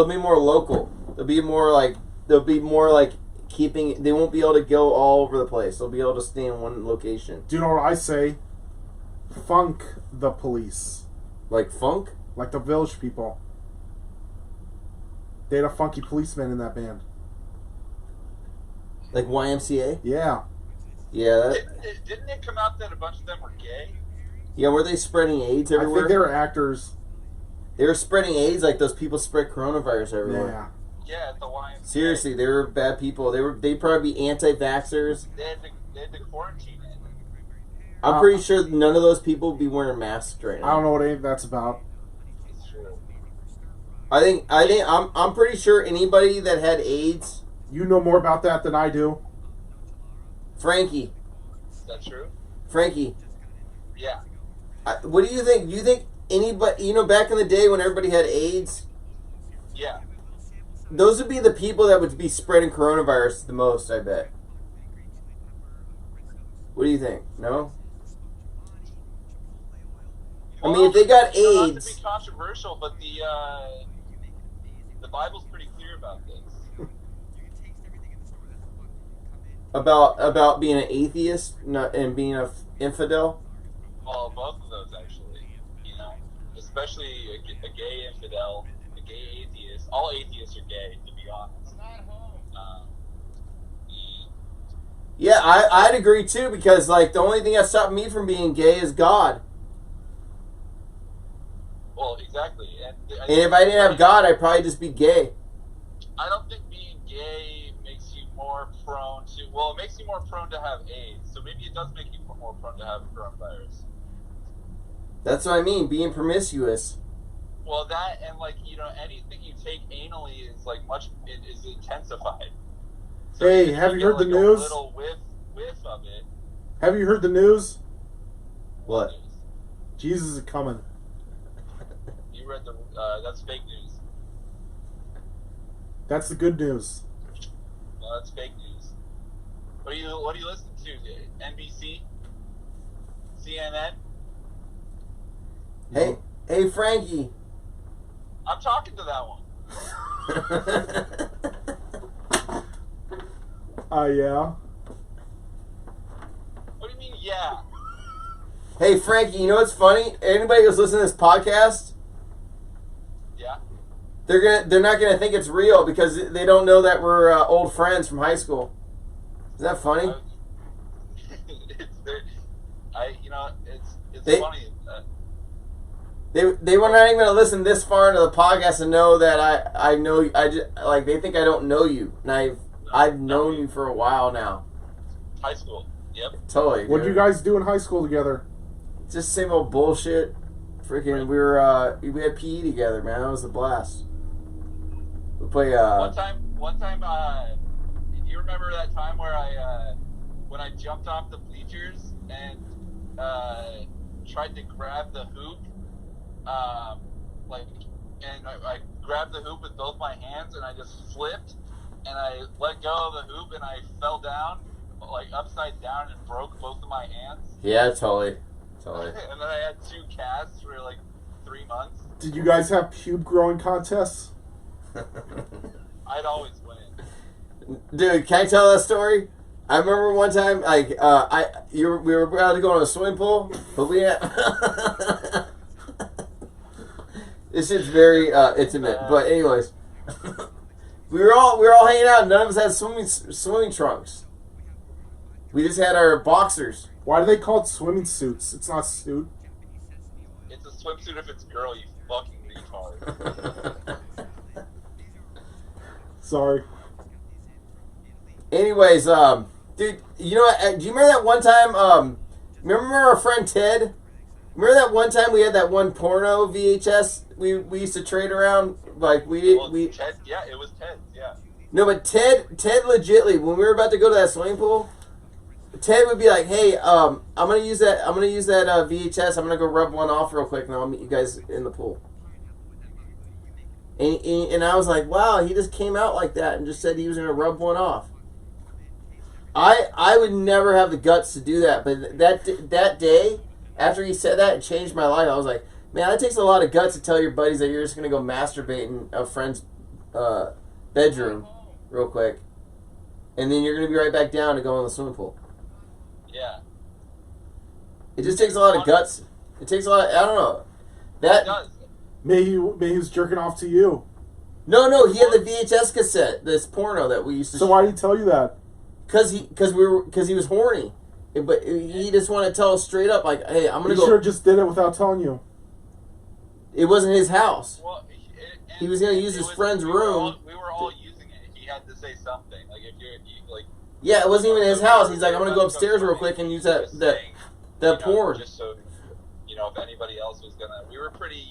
be more local. They'll be more like keeping. They won't be able to go all over the place. They'll be able to stay in one location. Do you know what I say? Funk the police. Like funk. Like the Village People. They had a funky policeman in that band. Like YMCA. Yeah. Yeah. Didn't it come out that a bunch of them were gay? Yeah. Were they spreading AIDS I everywhere? think they were actors. They were spreading AIDS like those people spread coronavirus everywhere. Yeah. Yeah, at the YMCA. Seriously, they were bad people. They'd probably be anti-vaxxers. They had to quarantine it. I'm pretty sure none of those people would be wearing masks right now. I don't know what any of that's about. It's true. I'm pretty sure anybody that had AIDS, You know more about that than I do. Frankie, Is that true? Frankie, Yeah. what do you think? Do you think anybody, back in the day when everybody had AIDS, Yeah. those would be the people that would be spreading coronavirus the most, I bet. What do you think? No? I mean, if they got Not to AIDS, be controversial, but the Bible's pretty clear about this. about being an atheist and being an infidel. Well, both of those actually. Especially a gay infidel, a gay atheist. All atheists are gay, to be honest. Yeah, I'd agree too, because like the only thing that stopped me from being gay is God. Well, exactly. And And if I didn't have God, I'd probably just be gay. I don't think being gay makes you more prone to. Well, it makes you more prone to have AIDS. So maybe it does make you more prone to have coronavirus. That's what I mean, being promiscuous. Well, that and anything you take anally is is intensified. So Hey, even if have you heard get, the a news? little whiff of it. Have you heard the news? What? Jesus is coming. You read that's fake news. That's the good news. No, that's fake news. What do you listen to? NBC? CNN? Hey, Frankie. I'm talking to that one. Yeah. What do you mean, yeah? Hey, Frankie, you know what's funny? Anybody who's listening to this podcast, Yeah? they're not gonna think it's real because they don't know that we're old friends from high school. Is that funny? It's They- funny. They were not even gonna listen this far into the podcast and know that I know they think I don't know you, and I've known you for a while now. High school. Yep. Totally. What'd you dude. guys do in high school together? Just same old bullshit. Freaking, we had PE together, man. That was a blast. We play. One time. Do you remember that time where when I jumped off the bleachers and tried to grab the hoop, and I grabbed the hoop with both my hands and I just flipped and I let go of the hoop and I fell down upside down and broke both of my hands. Yeah, totally. And then I had 2 casts for 3 months. Did you guys have pube growing contests? I'd always win. Dude, can I tell that story? I remember one time, we were about to go in a swimming pool, but we had, This shit's very intimate. But anyways, we were all hanging out. None of us had swimming trunks. We just had our boxers. Why do they call it swimming suits? It's not a suit. It's a swimsuit if it's a girl, you fucking retard. Sorry. Anyways, dude, you know what? Do you remember that one time? Remember our friend Ted? Remember that one time we had that one porno VHS we used to trade around? Like Ted, yeah, it was Ted, yeah. No, but Ted legitly, when we were about to go to that swimming pool, Ted would be like, "Hey, I'm gonna use that VHS. I'm gonna go rub one off real quick, and I'll meet you guys in the pool." And I was like, "Wow, he just came out like that and just said he was gonna rub one off." I would never have the guts to do that, but that day after he said that, it changed my life. I was like, man, that takes a lot of guts to tell your buddies that you're just gonna go masturbate in a friend's bedroom real quick, and then you're gonna be right back down to go in the swimming pool. Yeah. It just takes a lot of guts. It takes a lot. I don't know. It does. Maybe he was jerking off to you. No, he had the VHS cassette, this porno that we used to. So why did he tell you that? Because he was horny, but he just wanted to tell us straight up, like, hey, I'm gonna He go. should have just did it without telling you. It wasn't his house. Well, He was gonna use his friend's room. We were all using it. He had to say something. Like, if you like. Yeah, it wasn't even his house. He's like, I'm gonna go upstairs real quick and use that porn. Just so, if anybody else was gonna. We were pretty,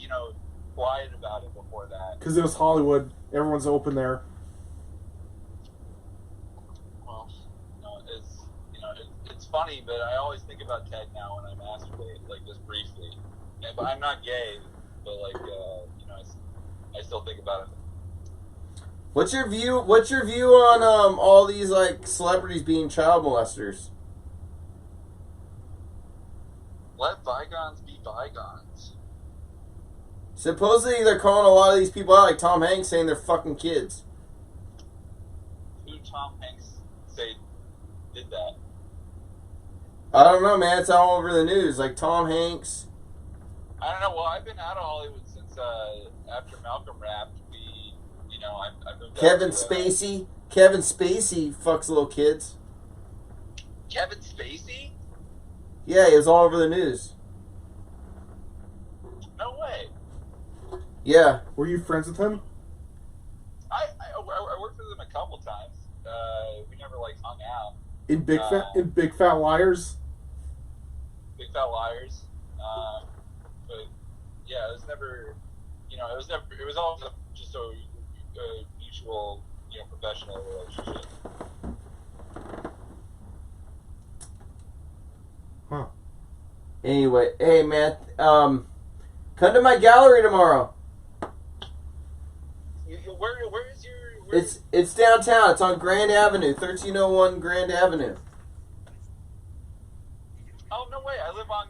quiet about it before that. Because it was Hollywood. Everyone's open there. Well, it's funny, but I always think about Ted now when I masturbate, like, just briefly. But I'm not gay, but, like, I still think about it. What's your view on all these like celebrities being child molesters? Let bygones be bygones. Supposedly they're calling a lot of these people out, like Tom Hanks, saying they're fucking kids. Who Tom Hanks say did that? I don't know, man. It's all over the news. Like Tom Hanks. I don't know. Well, I've been out of Hollywood since after Malcolm rapped. I moved Kevin out to, Spacey. Kevin Spacey fucks little kids. Kevin Spacey? Yeah, it was all over the news. No way. Yeah. Were you friends with him? I worked with him a couple times. We never like hung out. In Big Fat Liars? Big Fat Liars. But yeah, it was never. It was always just a mutual, professional relationship. Huh. Anyway, hey man, come to my gallery tomorrow. Where is your? It's downtown. It's on Grand Avenue, 1301 Grand Avenue. Oh no way! I live on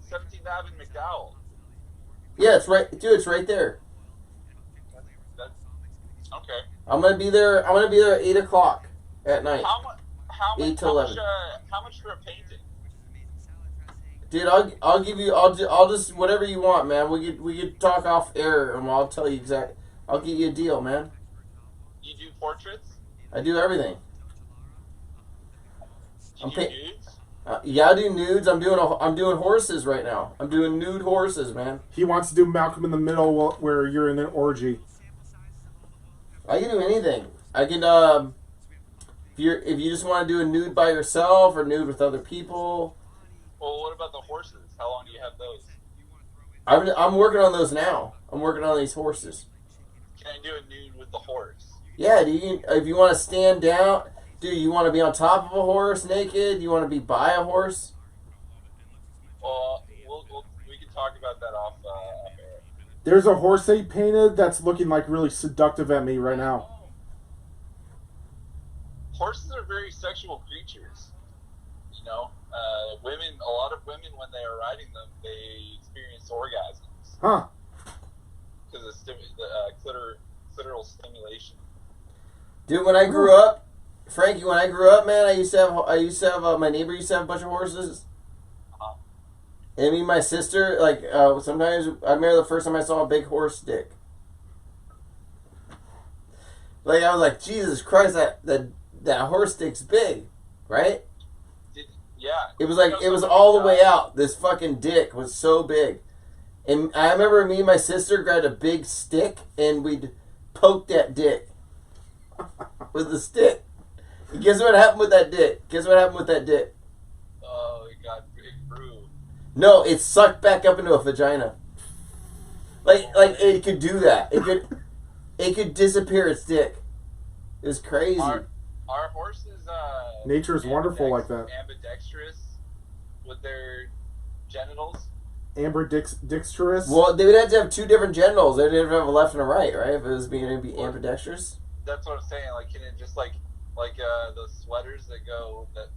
17th Avenue, McDowell. Yeah, it's right, dude. It's right there. That's okay. I'm gonna be there at 8:00 at night. How 8 to 11. How much for a painting? Dude, I'll give you. I'll just whatever you want, man. We could talk off air, and I'll tell you exactly. I'll get you a deal, man. You do portraits? I do everything. Do you do nudes? Yeah, I do nudes. I'm doing horses right now. I'm doing nude horses, man. He wants to do Malcolm in the Middle where you're in an orgy. I can do anything. I can if you just want to do a nude by yourself or nude with other people. Well, what about the horses? How long do you have those? I'm working on those now. I'm working on these horses. Can I do a nude with the horse? Yeah, if you want to stand down, dude, you want to be on top of a horse naked? You want to be by a horse? Well, we can talk about that off air. There's a horse they painted that's looking like really seductive at me right now. Horses are very sexual creatures. Women. A lot of women, when they are riding them, they experience orgasms. Huh. Because of the clitoral stimulation. Dude, when I grew up, Frankie, man, I used to have my neighbor used to have a bunch of horses, And I mean, my sister, like, sometimes, I remember the first time I saw a big horse dick. Like, I was like, Jesus Christ, that horse dick's big, right? Yeah. It was like, it was all the way out. This fucking dick was so big. And I remember me and my sister grabbed a big stick, and we'd poke that dick with the stick. And guess what happened with that dick? Oh, it grew. No, it sucked back up into a vagina. Like it could do that. It could disappear its dick. It was crazy. Our horses, Nature is wonderful like that. Ambidextrous with their genitals. Ambidextrous? Well, they would have to have two different genitals. They'd have to have a left and a right, right? If it was being to be ambidextrous. That's what I'm saying. Like, can it just like those sweaters that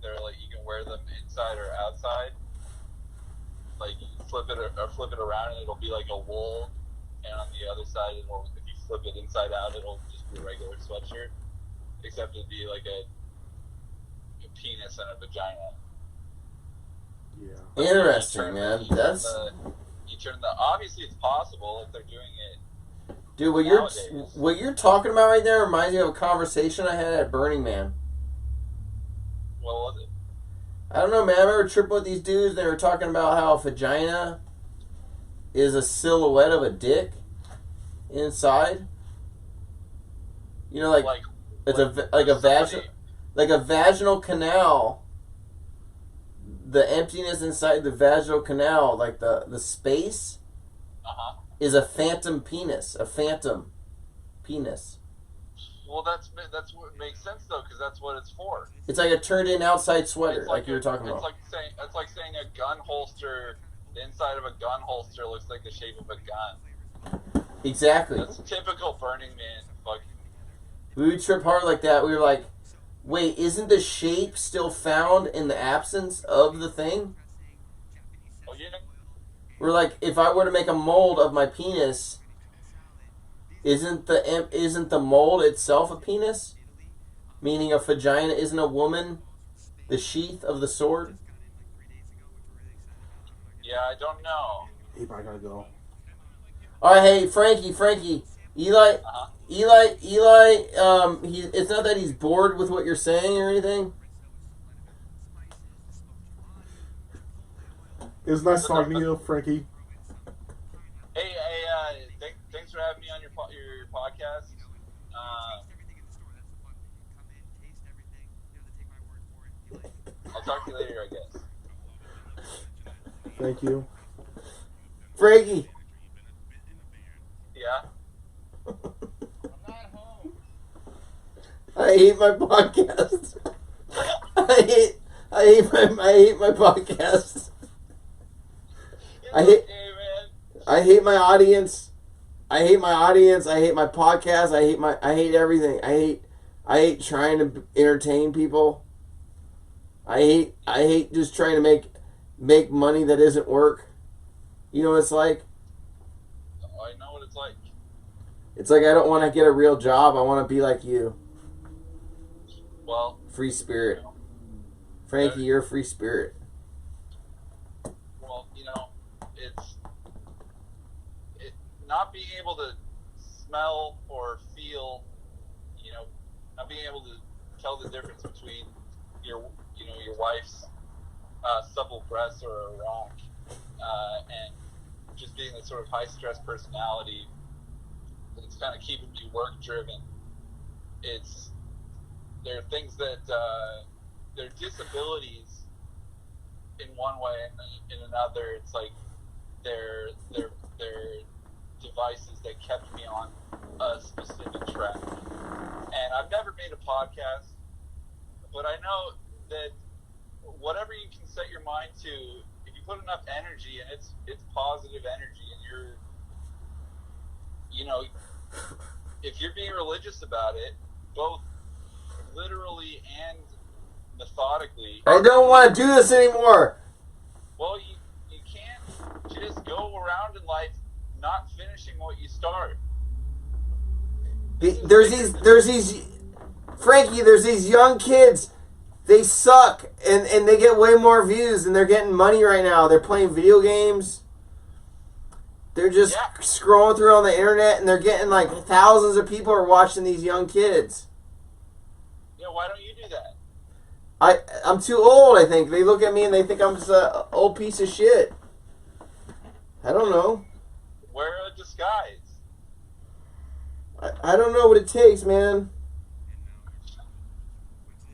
they're like, you can wear them inside or outside. Like, you can flip it around and it'll be like a wool, and on the other side, if you flip it inside out, it'll just be a regular sweatshirt, except it'd be like a penis and a vagina. Yeah. Interesting, man. You turn the. Obviously, it's possible if they're doing it. Dude, Nowadays. what you're talking about right there reminds me of a conversation I had at Burning Man. What was it? I don't know, man. I remember tripping with these dudes. They were talking about how a vagina is a silhouette of a dick inside. You know, like it's a vaginal canal. The emptiness inside the vaginal canal, like the space, is a phantom penis. A phantom penis. Well, that's what makes sense though, because that's what it's for. It's like a turned-in outside sweater, It's like you were talking about. It's like saying a gun holster. The inside of a gun holster looks like the shape of a gun. Exactly. That's typical Burning Man. Fucking. We would trip hard like that. We were like, wait, isn't the shape still found in the absence of the thing? Oh yeah. We're like, if I were to make a mold of my penis, isn't the mold itself a penis? Meaning a vagina isn't a woman, the sheath of the sword? Yeah, I don't know. Hey, I gotta go. Alright, hey, Frankie, Eli, it's not that he's bored with what you're saying or anything. It was nice talking to you, Frankie. Hey, thanks for having me on your podcast. I'll talk to you later, I guess. Thank you. Frankie. Yeah. I hate my podcast. I hate my podcast. I hate my audience. I hate my podcast. I hate everything. I hate trying to entertain people. I hate just trying to make money that isn't work. You know what it's like? I know what it's like. It's like I don't want to get a real job. I want to be like you. Well, free spirit. Frankie, you're a free spirit. Well, it's not being able to smell or feel, not being able to tell the difference between your wife's supple breasts or a rock, and just being the sort of high stress personality that's kind of keeping me work driven. There are things that they're disabilities in one way, and in another, it's like they're devices that kept me on a specific track. And I've never made a podcast, but I know that whatever you can set your mind to, if you put enough energy, and it's positive energy, and if you're being religious about it, both literally and methodically. I don't want to do this anymore. Well, you can't just go around in life not finishing what you start. There's these Frankie, there's these young kids They suck, and they get way more views, and they're getting money right now. They're playing video games. They're just scrolling through on the internet, and they're getting like thousands of people are watching these young kids. Yeah, why don't you do that? I'm too old, I think. They look at me and they think I'm just an old piece of shit. I don't know. Wear a disguise. I don't know what it takes, man.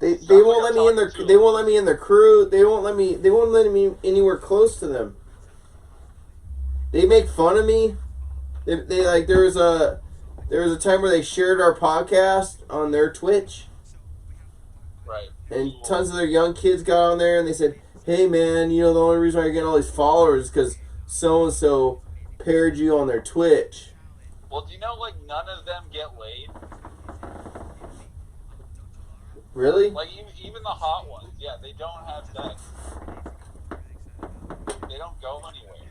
They won't let me in their crew. They won't let me anywhere close to them. They make fun of me. They like there was a time where they shared our podcast on their Twitch. Right. And tons of their young kids got on there and they said, "Hey man, you know the only reason why you're getting all these followers is because so and so paired you on their Twitch." Well, do you know like none of them get laid? Really? Like even the hot ones, yeah, they don't have sex. They don't go anywhere.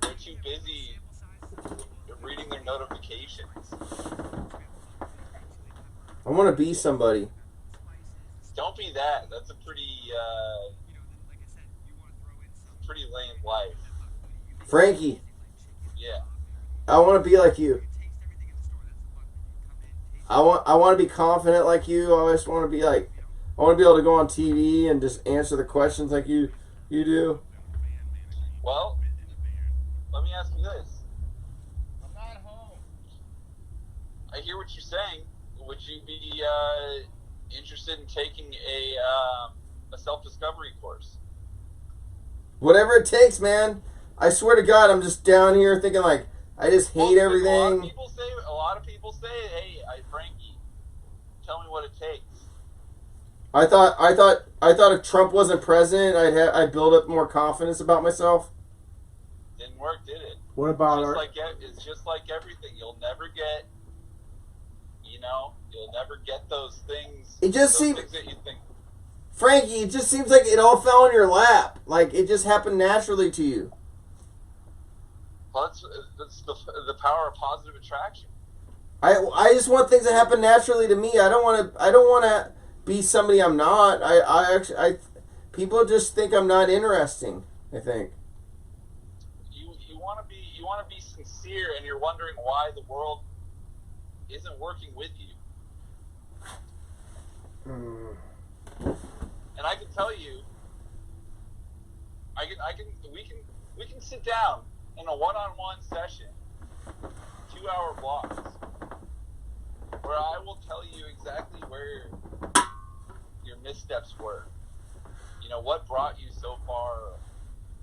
They're too busy reading their notifications. I want to be somebody. Don't be that. That's a pretty lame life. Frankie, Yeah. I want to be like you. I want to be confident like you. I just want to be like, I want to be able to go on TV and just answer the questions like you do. Well, let me ask you this. I'm not home. I hear what you're saying. Would you be interested in taking a self-discovery course? Whatever it takes, man. I swear to God, I'm just down here thinking like, I just hate everything. A lot of people say, "Hey, Frankie, tell me what it takes." I thought if Trump wasn't president, I'd build up more confidence about myself. Didn't work, did it? What about It's just like everything. You'll never get, you'll never get those things. It just those seems, things that you think. Frankie, it just seems like it all fell in your lap. Like it just happened naturally to you. Well, that's the power of positive attraction. I just want things to happen naturally to me. I don't want to be somebody I'm not. I people just think I'm not interesting, I think. You want to be sincere, and you're wondering why the world isn't working with you. And I can tell you, we can sit down in a one-on-one session, 2-hour blocks, where I will tell you exactly where your missteps were. What brought you so far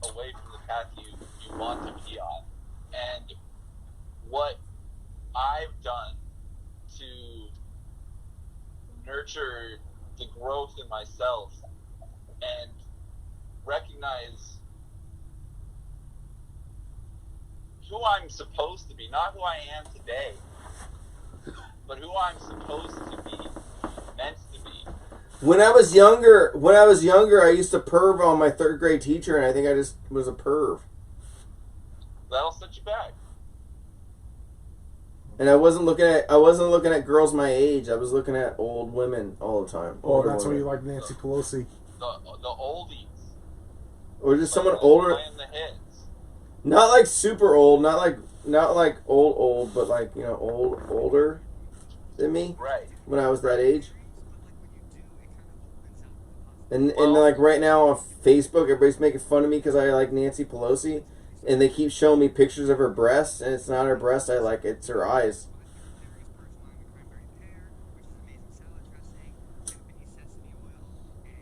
away from the path you want to be on, and what I've done to nurture the growth in myself and recognize who I'm supposed to be, not who I am today, but who I'm supposed to be, meant to be. When I was younger, I used to perv on my third grade teacher, and I think I just was a perv. That'll set you back. And I wasn't looking at girls my age. I was looking at old women all the time. Oh, that's why you like Nancy Pelosi. The oldies. Or just someone older. Playing the hits. Not like super old, not like old, but like, older than me. Right. When I was that age. And like right now on Facebook, everybody's making fun of me because I like Nancy Pelosi, and they keep showing me pictures of her breasts, and it's not her breast I like, it's her eyes.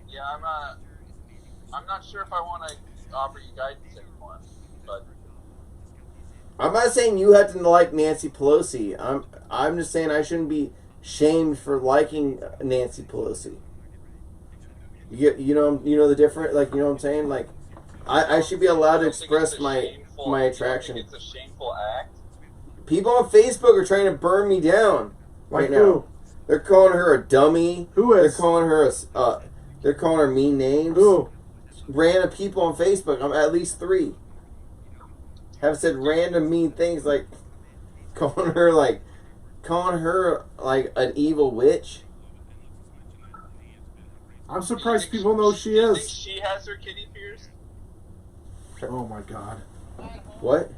Yeah, I'm not sure if I want to offer you guidance anymore, but I'm not saying you have to like Nancy Pelosi. I'm just saying I shouldn't be shamed for liking Nancy Pelosi. You know the difference, like, you know what I'm saying? Like, I should be allowed to express my attraction. It's a shameful act. People on Facebook are trying to burn me down right now. Who? They're calling her a dummy. Who is? They're calling her mean names. Who? Random people on Facebook. I'm at least 3. Have said random mean things like calling her like an evil witch. I'm Do you surprised think people know she do you think is. she has her kitty pierced? Oh my god. What? Do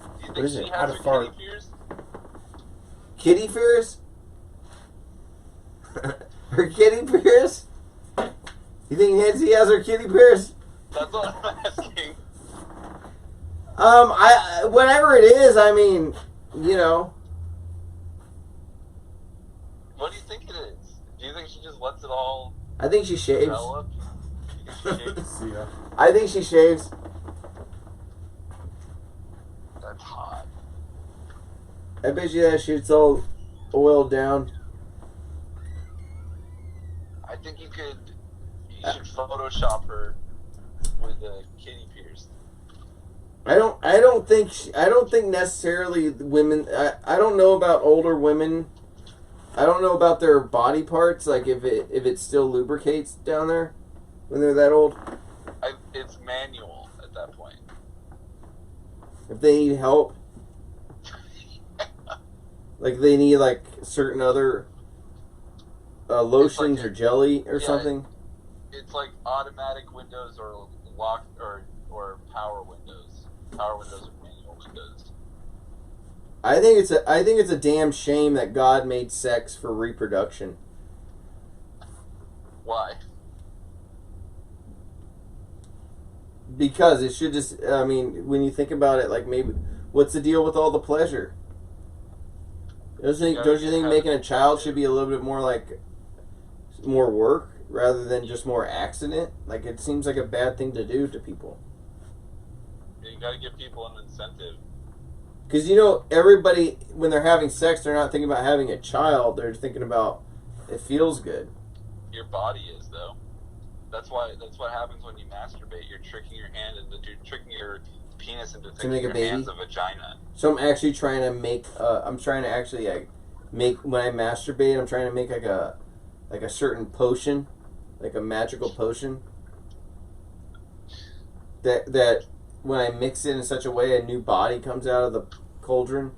you What think is she it? has Had her a fart. kitty pierced? Kitty fears? Her kitty pierced? You think Nancy has her kitty pierced? That's what I'm asking. Whatever it is, I mean, you know, What do you think it is? Do you think she just lets it all I think she shaves. develop? Do you think she shaves? See ya. I think she shaves. That's hot. I bet you that shit's all oiled down. I think you should Photoshop her with a kitty pierced. I don't think necessarily women. I don't know about older women. I don't know about their body parts. Like if it still lubricates down there when they're that old. It's manual at that point. If they need help, like they need like certain other lotions like or jelly or yeah, something. It's like automatic windows or lock or power windows. Power windows or manual windows. I think it's a damn shame that God made sex for reproduction. Why? Because it should just, I mean, when you think about it, like maybe, what's the deal with all the pleasure? Don't you think making a child should be a little bit more like, more work rather than just more accident? Like it seems like a bad thing to do to people. You gotta give people an incentive. Because you know, everybody, when they're having sex, they're not thinking about having a child. They're thinking about it feels good. Your body is though. That's what happens when you masturbate. You're tricking your hand into tricking your penis into thinking make a your baby? hand's a vagina. So I'm actually trying to make. I'm trying to actually make when I masturbate. I'm trying to make like a certain potion, like a magical potion. That when I mix it in such a way, a new body comes out of the cauldron.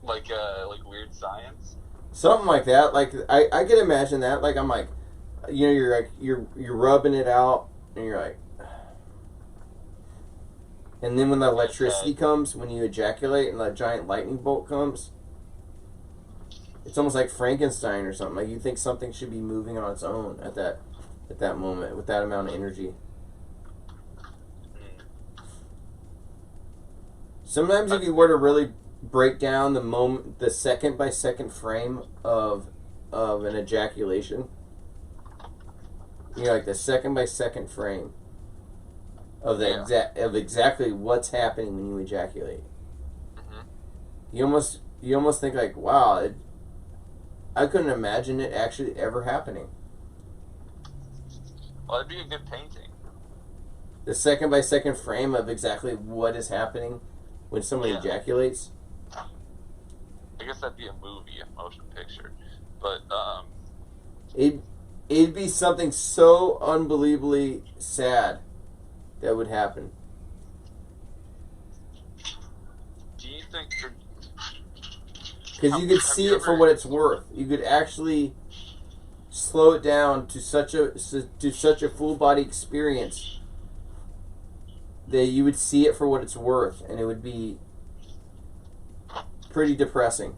Like weird science. Something like that. Like I can imagine that. Like I'm like, you know, you're rubbing it out, and you're like. And then when the electricity comes, when you ejaculate and that giant lightning bolt comes, it's almost like Frankenstein or something. Like you think something should be moving on its own at that moment with that amount of energy. Sometimes if you were to really break down the second by second frame of an ejaculation, you know, like the second by second frame of the of exactly what's happening when you ejaculate. Mm-hmm. You almost think like, wow, I couldn't imagine it actually ever happening. Well, it'd be a good painting. The second by second frame of exactly what is happening when somebody ejaculates. I guess that'd be a movie, a motion picture, but It'd be something so unbelievably sad that would happen. do you think? Because you could see it for what it's worth. You could actually slow it down to such a full body experience that you would see it for what it's worth, and it would be pretty depressing.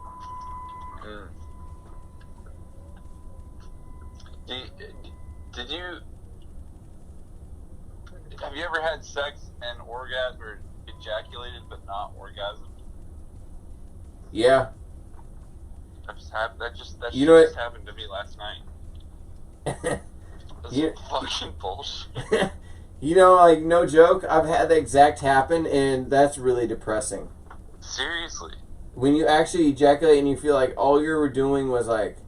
Did you? Have you ever had sex and orgasm or ejaculated but not orgasm? Yeah. That just happened. That just happened to me last night. That's Yeah. fucking bullshit. You know, like, no joke, I've had the exact happen, and that's really depressing. Seriously. When you actually ejaculate and you feel like all you were doing was like,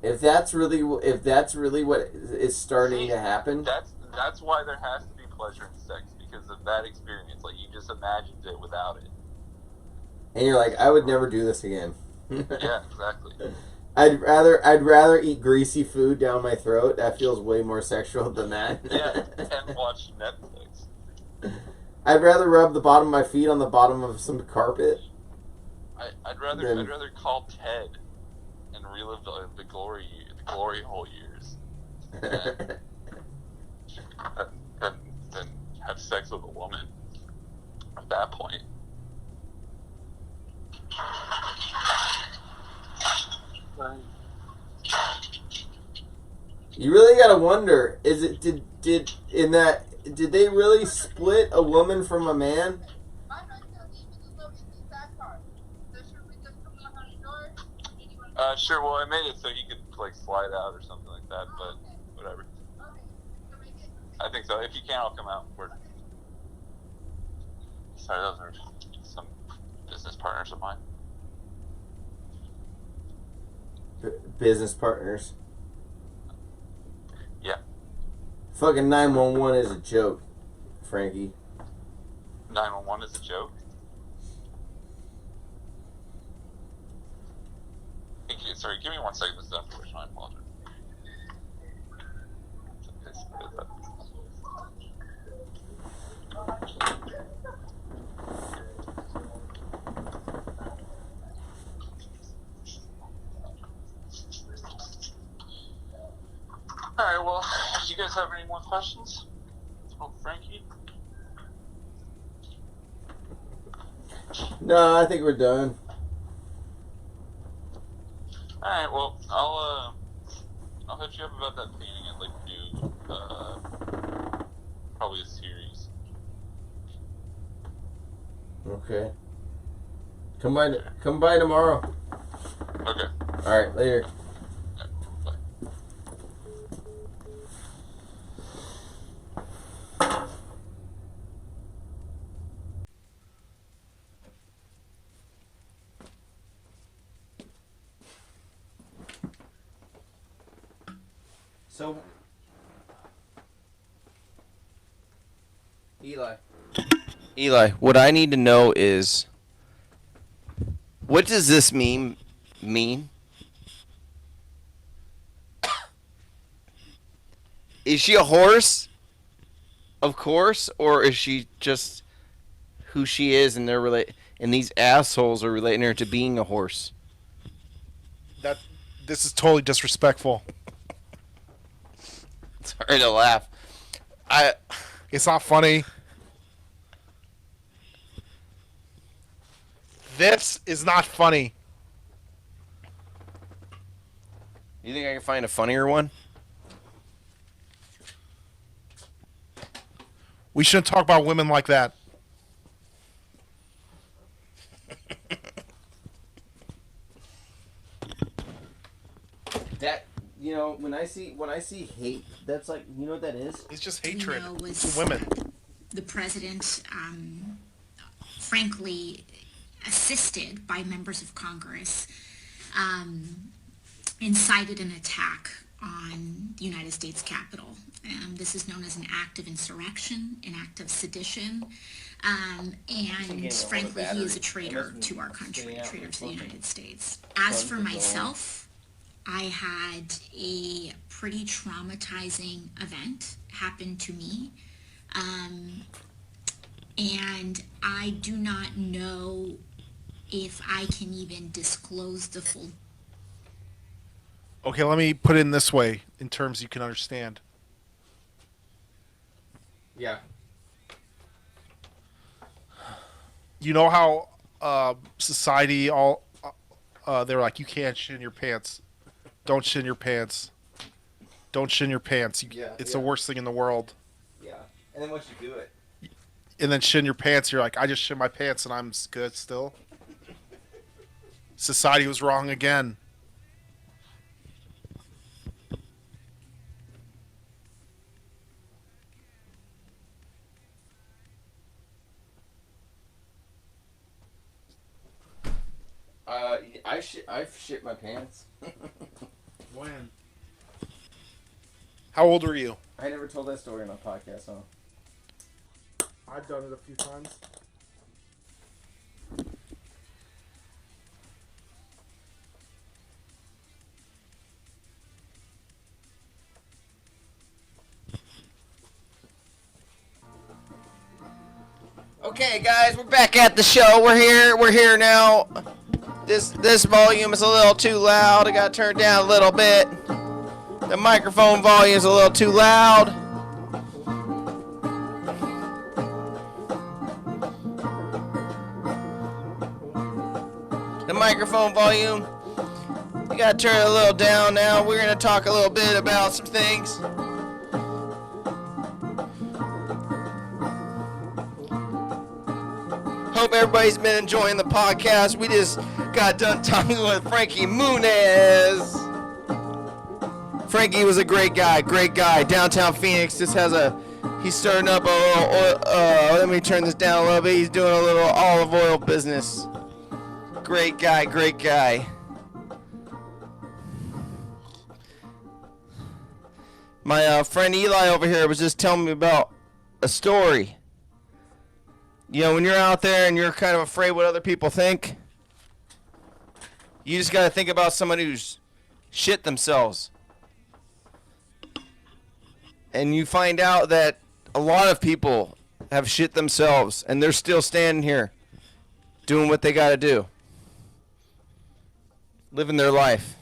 if that's really what is starting to happen. That's why there has to be pleasure in sex, because of that experience. Like, you just imagined it without it. And you're like, I would never do this again. Yeah, exactly. I'd rather eat greasy food down my throat. That feels way more sexual than that. Yeah, and watch Netflix. I'd rather rub the bottom of my feet on the bottom of some carpet. I'd rather call Ted and relive the glory hole years, and have sex with a woman at that point. You really gotta wonder: did they really split a woman from a man? Sure. Well, I made it so he could like slide out or something like that, but whatever. I think so. If you can, I'll come out. Sorry, those are some business partners of mine. Business partners. Yeah. Fucking 911 is a joke, Frankie. 911 is a joke. Sorry, give me 1 second. This is unfortunate. I apologize. Alright, well, do you guys have any more questions? Oh, Frankie? No, I think we're done. Alright, well, I'll hit you up about that painting I'd like to do, probably a series. Okay. Come by tomorrow. Okay. Alright, later. Bye. So, Eli, what I need to know is, what does this mean? Is she a horse? Of course, or is she just who she is, and and these assholes are relating her to being a horse? This is totally disrespectful. Sorry to laugh. It's not funny. This is not funny. You think I can find a funnier one? We shouldn't talk about women like that. that when I see hate, that's like, you know what that is? It's just hatred was to women. the president, frankly, assisted by members of Congress, incited an attack on the United States Capitol. This is known as an act of insurrection, an act of sedition, and frankly, he is a traitor to our country, a traitor to the United States. As for myself, I had a pretty traumatizing event happen to me, and I do not know if I can even disclose the full. Okay, let me put it in this way, in terms you can understand. Yeah. You know how society they're like, you can't shit in your pants. Don't shit in your pants. Don't shit in your pants. It's the worst thing in the world. Yeah. And then once you do it. And then shit in your pants, you're like, I just shit my pants and I'm good still. Society was wrong again. I've shit my pants. When? How old are you? I never told that story on a podcast, huh? I've done it a few times. Okay, guys, we're back at the show. We're here now. This volume is a little too loud. I got to turn it down a little bit. The microphone volume is a little too loud. The microphone volume, you gotta turn it a little down now. We're gonna talk a little bit about some things. Hope everybody's been enjoying the podcast. We just got done talking with Frankie Muniz. Frankie was a great guy, Downtown Phoenix just has he's starting up a little oil, let me turn this down a little bit. He's doing a little olive oil business. Great guy. My friend Eli over here was just telling me about a story. You know, when you're out there and you're kind of afraid what other people think, you just got to think about somebody who's shit themselves. And you find out that a lot of people have shit themselves, and they're still standing here doing what they got to do. Living their life.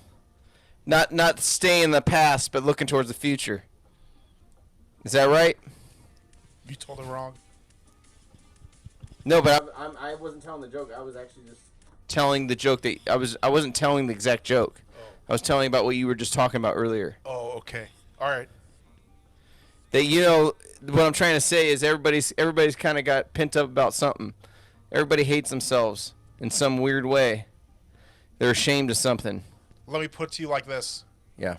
Not staying in the past, but looking towards the future. Is that right? You told it wrong. No, but I wasn't telling the joke. I was actually just telling the joke that I wasn't telling the exact joke. Oh. I was telling about what you were just talking about earlier. Oh, okay. All right. That, you know, what I'm trying to say is everybody's kind of got pent up about something. Everybody hates themselves in some weird way. They're ashamed of something. Let me put it to you like this. Yeah.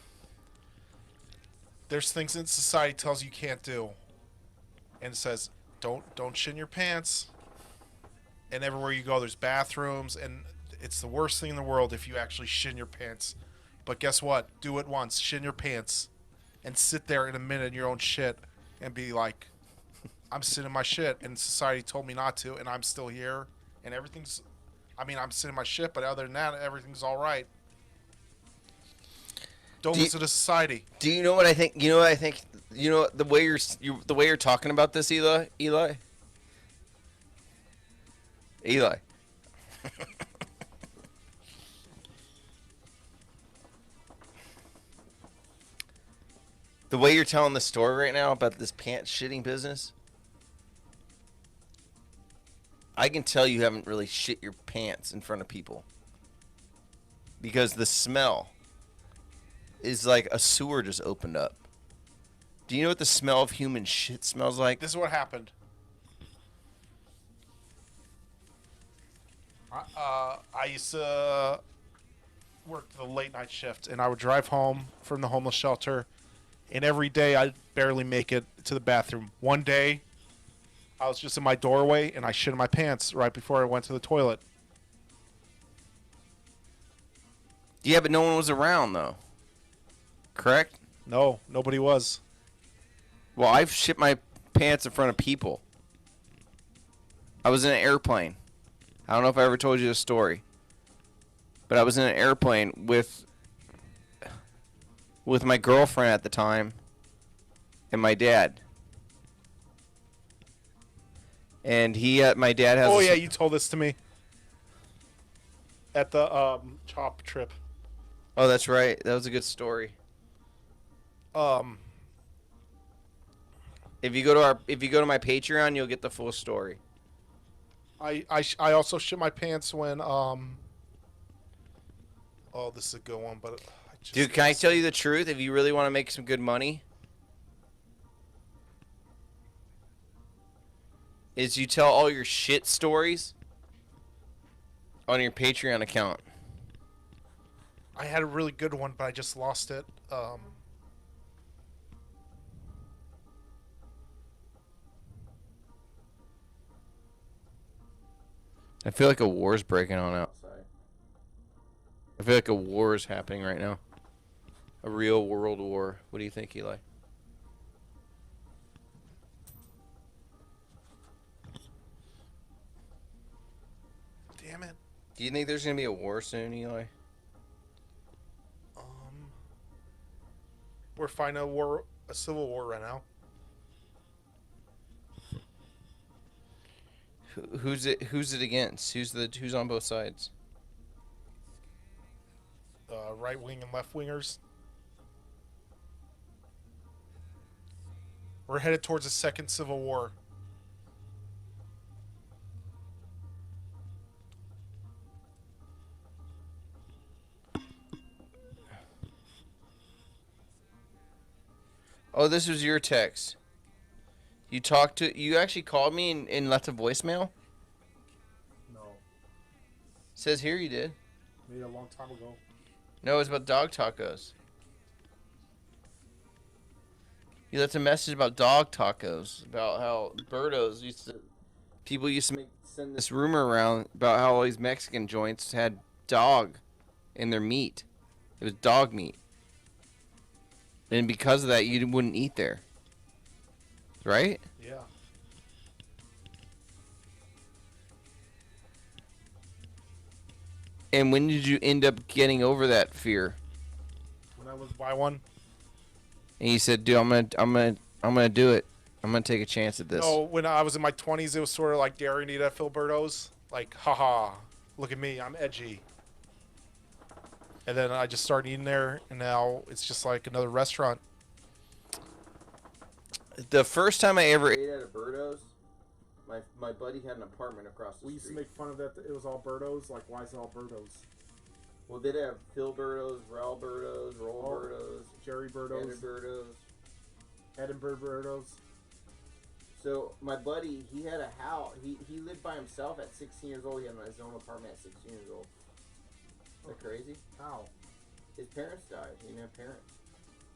There's things in society tells you can't do. And it says, don't shit in your pants. And everywhere you go, there's bathrooms. And it's the worst thing in the world if you actually shit in your pants. But guess what? Do it once. Shit in your pants. And sit there in a minute in your own shit. And be like, I'm sitting in my shit. And society told me not to. And I'm still here. And everything's... I'm sitting in my shit. But other than that, everything's all right. Don't listen to society. Do you know what I think? You know what I think? You know the way you're talking about this, Eli. The way you're telling the story right now about this pants shitting business, I can tell you haven't really shit your pants in front of people because the smell is like a sewer just opened up. Do you know what the smell of human shit smells like? This is what happened. I used to work the late night shift, and I would drive home from the homeless shelter, and every day I'd barely make it to the bathroom. One day, I was just in my doorway, and I shit in my pants right before I went to the toilet. Yeah, but no one was around, though. Correct? No, nobody was. Well, I've shit my pants in front of people. I was in an airplane. I don't know if I ever told you this story. But I was in an airplane with my girlfriend at the time and my dad. And my dad has... Oh, yeah, you told this to me. At the chop trip. Oh, that's right. That was a good story. If you go to my Patreon, you'll get the full story. I also shit my pants when oh, this is a good one, but dude, can I tell you the truth? If you really want to make some good money, is you tell all your shit stories on your Patreon account. I had a really good one, but I just lost it. I feel like a war's breaking on out. Sorry. I feel like a war is happening right now. A real world war. What do you think, Eli? Damn it. Do you think there's going to be a war soon, Eli? We're fighting a civil war right now. Who's it against? Who's on both sides? Right wing and left wingers. We're headed towards a second civil war. Oh, this was your text. You actually called me and left a voicemail? No, Says here you did. maybe a long time ago. No, it's about dog tacos. You left a message about dog tacos, about how people used to send this rumor around about how all these Mexican joints had dog in their meat. It was dog meat. And because of that, you wouldn't eat there. Right? Yeah. And when did you end up getting over that fear? When I was by one. And you said, "Dude, I'm gonna do it. I'm gonna take a chance at this." No, when I was in my 20s, it was sort of like daring to eat at Filiberto's. Like, haha, look at me, I'm edgy. And then I just started eating there, and now it's just like another restaurant. The first time I ever ate at a Birdo's, my buddy had an apartment across the street. We used to make fun of that. It was all Birdo's. Like, why is it all Birdo's? Well, they'd have Phil Birdo's, Raul Birdo's, Roll Birdo's, Jerry Birdo's, Birdo's, Edinburgh Birdo's. So my buddy, he had a house. He lived by himself at 16 years old. He had his own apartment at 16 years old. Is that crazy? How? His parents died. He didn't have parents.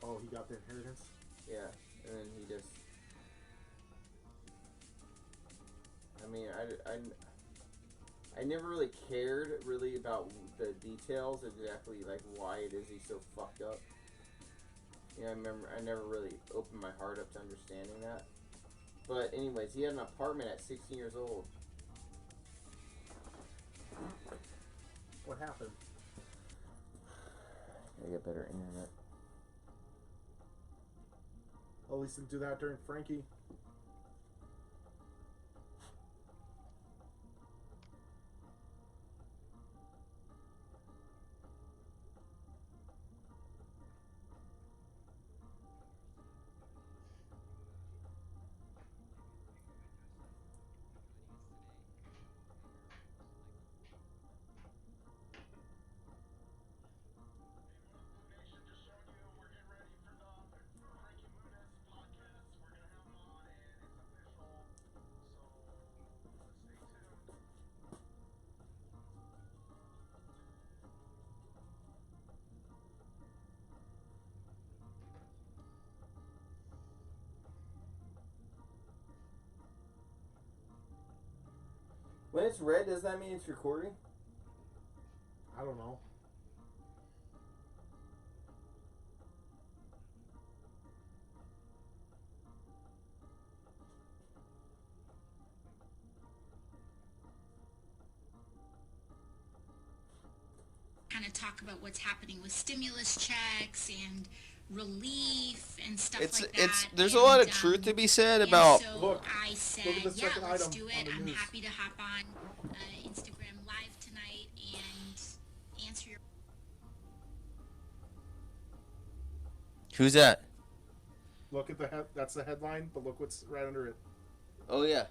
Oh, he got the inheritance? Yeah, and then he just. I mean, I never really cared really about the details exactly like why it is he's so fucked up. Yeah, I never really opened my heart up to understanding that. But anyways, he had an apartment at 16 years old. What happened? I get better internet. At least didn't do that during Frankie. When it's red, does that mean it's recording? I don't know. Kind of talk about what's happening with stimulus checks and relief and stuff like that. There's a lot of truth to be said about. So Look, I said, look at the yeah, second let's item do on it. the I'm news. happy to hop on Instagram Live tonight and answer your. Who's that? Look at the that's the headline, but look what's right under it. Oh yeah.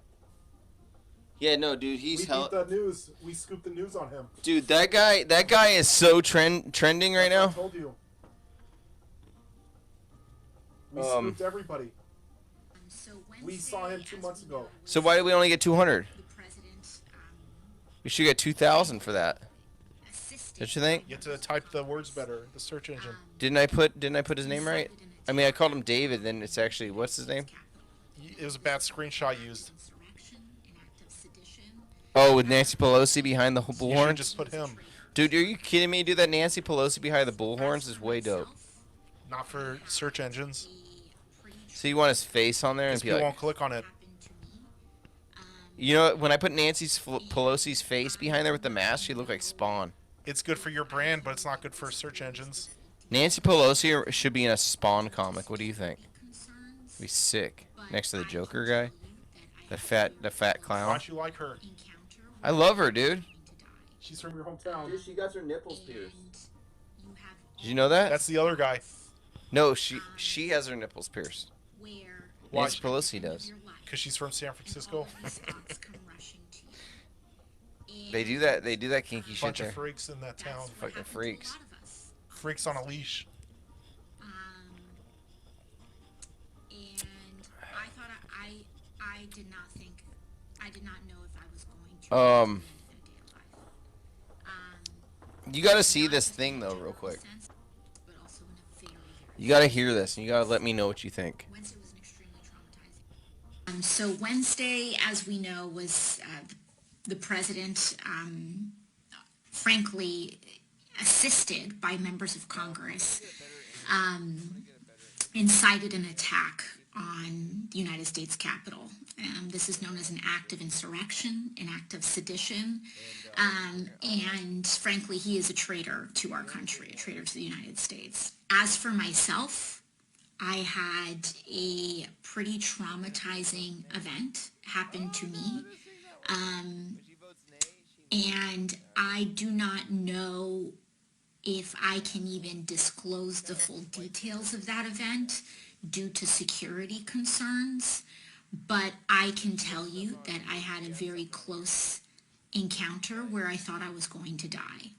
Yeah, no, dude, We he's beat hell. the news. We scooped the news on him. Dude, that guy is so trending right I now. told you. We Um, scooped everybody. So We saw him 2 months ago. So why did we only get 200? The president We should get 2,000 for that. assisted. Don't you think? You have to type the words better. The search engine. Didn't I put his name right? I mean, I called him David. Then it's actually what's his name? It was a bad screenshot used. Insurrection, an act of sedition. Oh, with Nancy Pelosi behind the You should bullhorns. just put him. Dude, are you kidding me? Dude, that Nancy Pelosi behind the bullhorns is way dope. Not for search engines. So you want his face on there and Because be people like, won't click on it. you know, when I put Pelosi's face behind there with the mask, she looked like Spawn. It's good for your brand, but it's not good for search engines. Nancy Pelosi should be in a Spawn comic. What do you think? Be sick next to the Joker guy, the fat Why clown. don't you like her? I love her, dude. She's from your hometown. Dude, she got her nipples pierced. Did you know that? That's the other guy. No, she has her nipples pierced. Where Why? Nancy Pelosi does. Because she's from San Francisco. They do that. They do that kinky shit Bunch there. of freaks in that town. Fucking freaks. Freaks on a leash. And I thought I did not think, I did not know if I was going to. You got to see this thing though, real quick. You got to hear this, and you got to let me know what you think. Wednesday was an extremely traumatizing. So Wednesday, as we know, was the president, frankly, assisted by members of Congress, incited an attack on the United States Capitol. This is known as an act of insurrection, an act of sedition, and frankly, he is a traitor to our country, a traitor to the United States. As for myself, I had a pretty traumatizing event happen to me, and I do not know if I can even disclose the full details of that event due to security concerns, but I can tell you that I had a very close encounter where I thought I was going to die.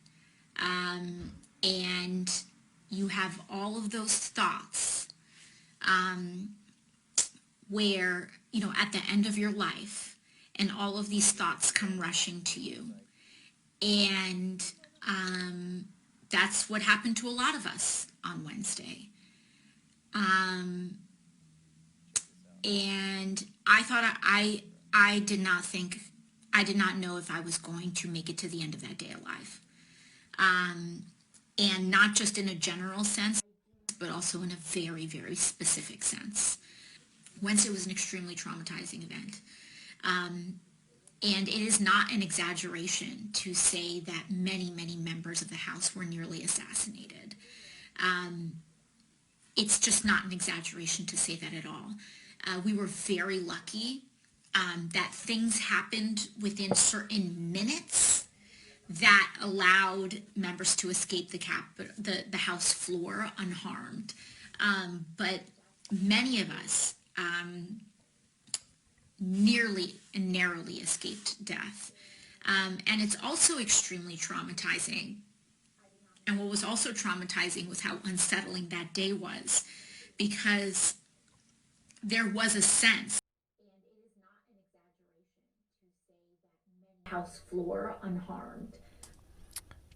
And you have all of those thoughts where, you know, at the end of your life, and all of these thoughts come rushing to you. And that's what happened to a lot of us on Wednesday. And I thought I did not think, I did not know if I was going to make it to the end of that day alive. And not just in a general sense, but also in a very, very specific sense. Wednesday was an extremely traumatizing event. And it is not an exaggeration to say that many, many members of the House were nearly assassinated. It's just not an exaggeration to say that at all. We were very lucky that things happened within certain minutes that allowed members to escape the House floor unharmed. But many of us nearly and narrowly escaped death. And it's also extremely traumatizing. And what was also traumatizing was how unsettling that day was, because there was a sense. And it is not an exaggeration to say that many House floor unharmed.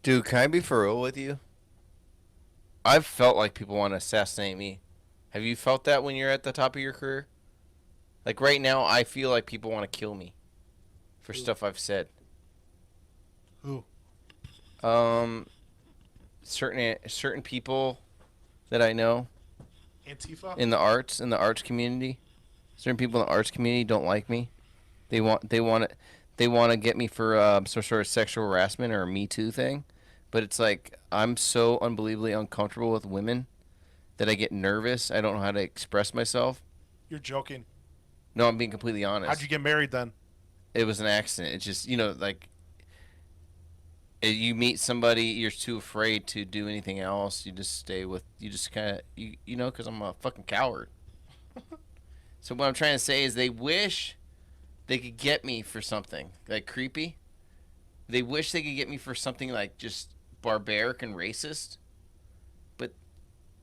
Dude, can I be for real with you? I've felt like people want to assassinate me. Have you felt that when you're at the top of your career? Like right now, I feel like people want to kill me for stuff I've said. Who? Certain people that I know Antifa? in the arts community. Certain people in the arts community don't like me. They want to get me for some sort of sexual harassment or a Me Too thing. But it's like I'm so unbelievably uncomfortable with women that I get nervous. I don't know how to express myself. You're joking. No, I'm being completely honest. How'd you get married then? It was an accident. It's just, you know, like you meet somebody, you're too afraid to do anything else. You just stay with, you just kind of, you know, because I'm a fucking coward. So what I'm trying to say is they wish they could get me for something like creepy. They wish they could get me for something like just barbaric and racist. But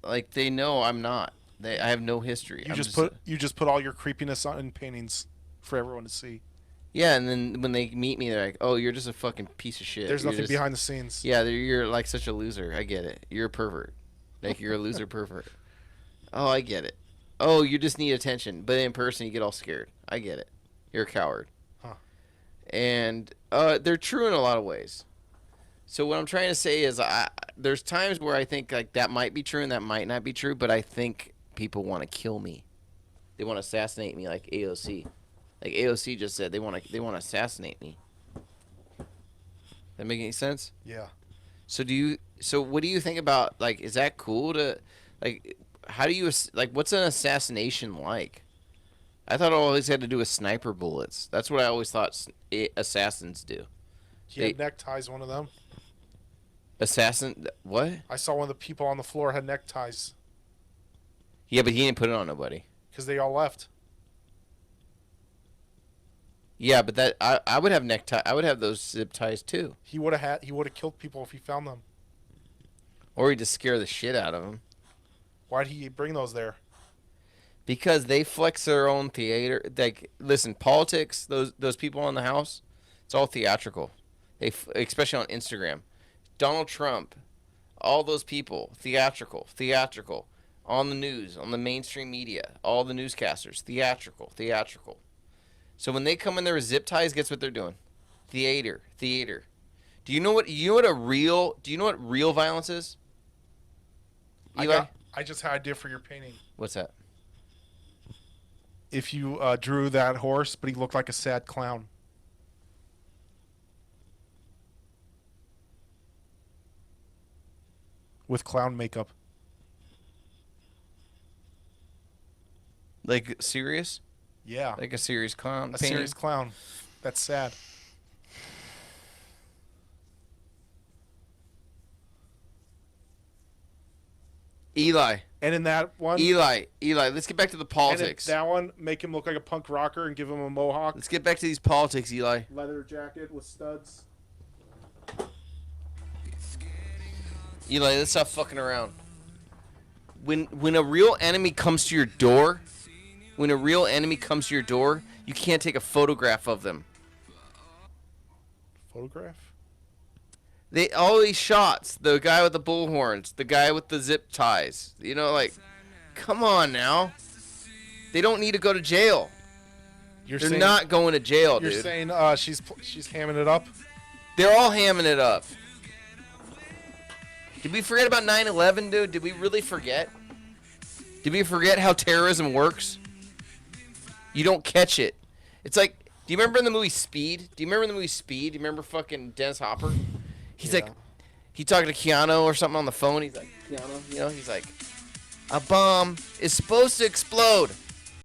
like they know I'm not. I have no history. You just put all your creepiness on in paintings for everyone to see. Yeah, and then when they meet me, they're like, "Oh, you're just a fucking piece of shit. There's You're nothing just, behind the scenes. Yeah, you're like such a loser. I get it. You're a pervert. Like you're a loser pervert. Oh, I get it. Oh, you just need attention. But in person, you get all scared. I get it. You're a coward. Huh. And they're true in a lot of ways. So what I'm trying to say is, there's times where I think like that might be true and that might not be true, but I think people want to kill me. They want to assassinate me, like AOC. Like AOC just said, they want to assassinate me. That make any sense? Yeah. So what do you think about, like, is that cool to, like, how do you, like, what's an assassination like? I thought it always had to do with sniper bullets. That's what I always thought assassins do. He had neckties, one of them. Assassin, what? I saw one of the people on the floor had neckties. Yeah, but he didn't put it on nobody. Because they all left. Yeah, but that I would have necktie. I would have those zip ties too. He would have killed people if he found them. Or he'd just scare the shit out of them. Why'd he bring those there? Because they flex their own theater. Like, listen, politics. Those people in the house, it's all theatrical. Especially on Instagram. Donald Trump, all those people, theatrical. On the news, on the mainstream media, all the newscasters, theatrical. So when they come in there with zip ties, guess what they're doing? Theater. Do you know what real violence is? Eli? I just had an idea for your painting. What's that? If you drew that horse, but he looked like a sad clown. With clown makeup. Like serious? Yeah. Like a serious clown? A painting? serious clown. That's sad. Eli, And in that one, let's get back to the and in politics. that one, make him look like a punk rocker and give him a mohawk, Let's get back to these politics, Eli. leather jacket with studs. Eli, let's stop fucking around. When a real enemy comes to your door, you can't take a photograph of them. Photograph? All these shots, the guy with the bullhorns, the guy with the zip ties, like, come on now. They don't need to go to jail. They're not going to jail, dude. You're saying she's hamming it up? They're all hamming it up. Did we forget about 9/11, dude? Did we really forget? Did we forget how terrorism works? You don't catch it. It's like, do you remember in the movie Speed? Do you remember fucking Dennis Hopper? He's like, he talking to Keanu or something on the phone. He's like, Keanu, he's like, a bomb is supposed to explode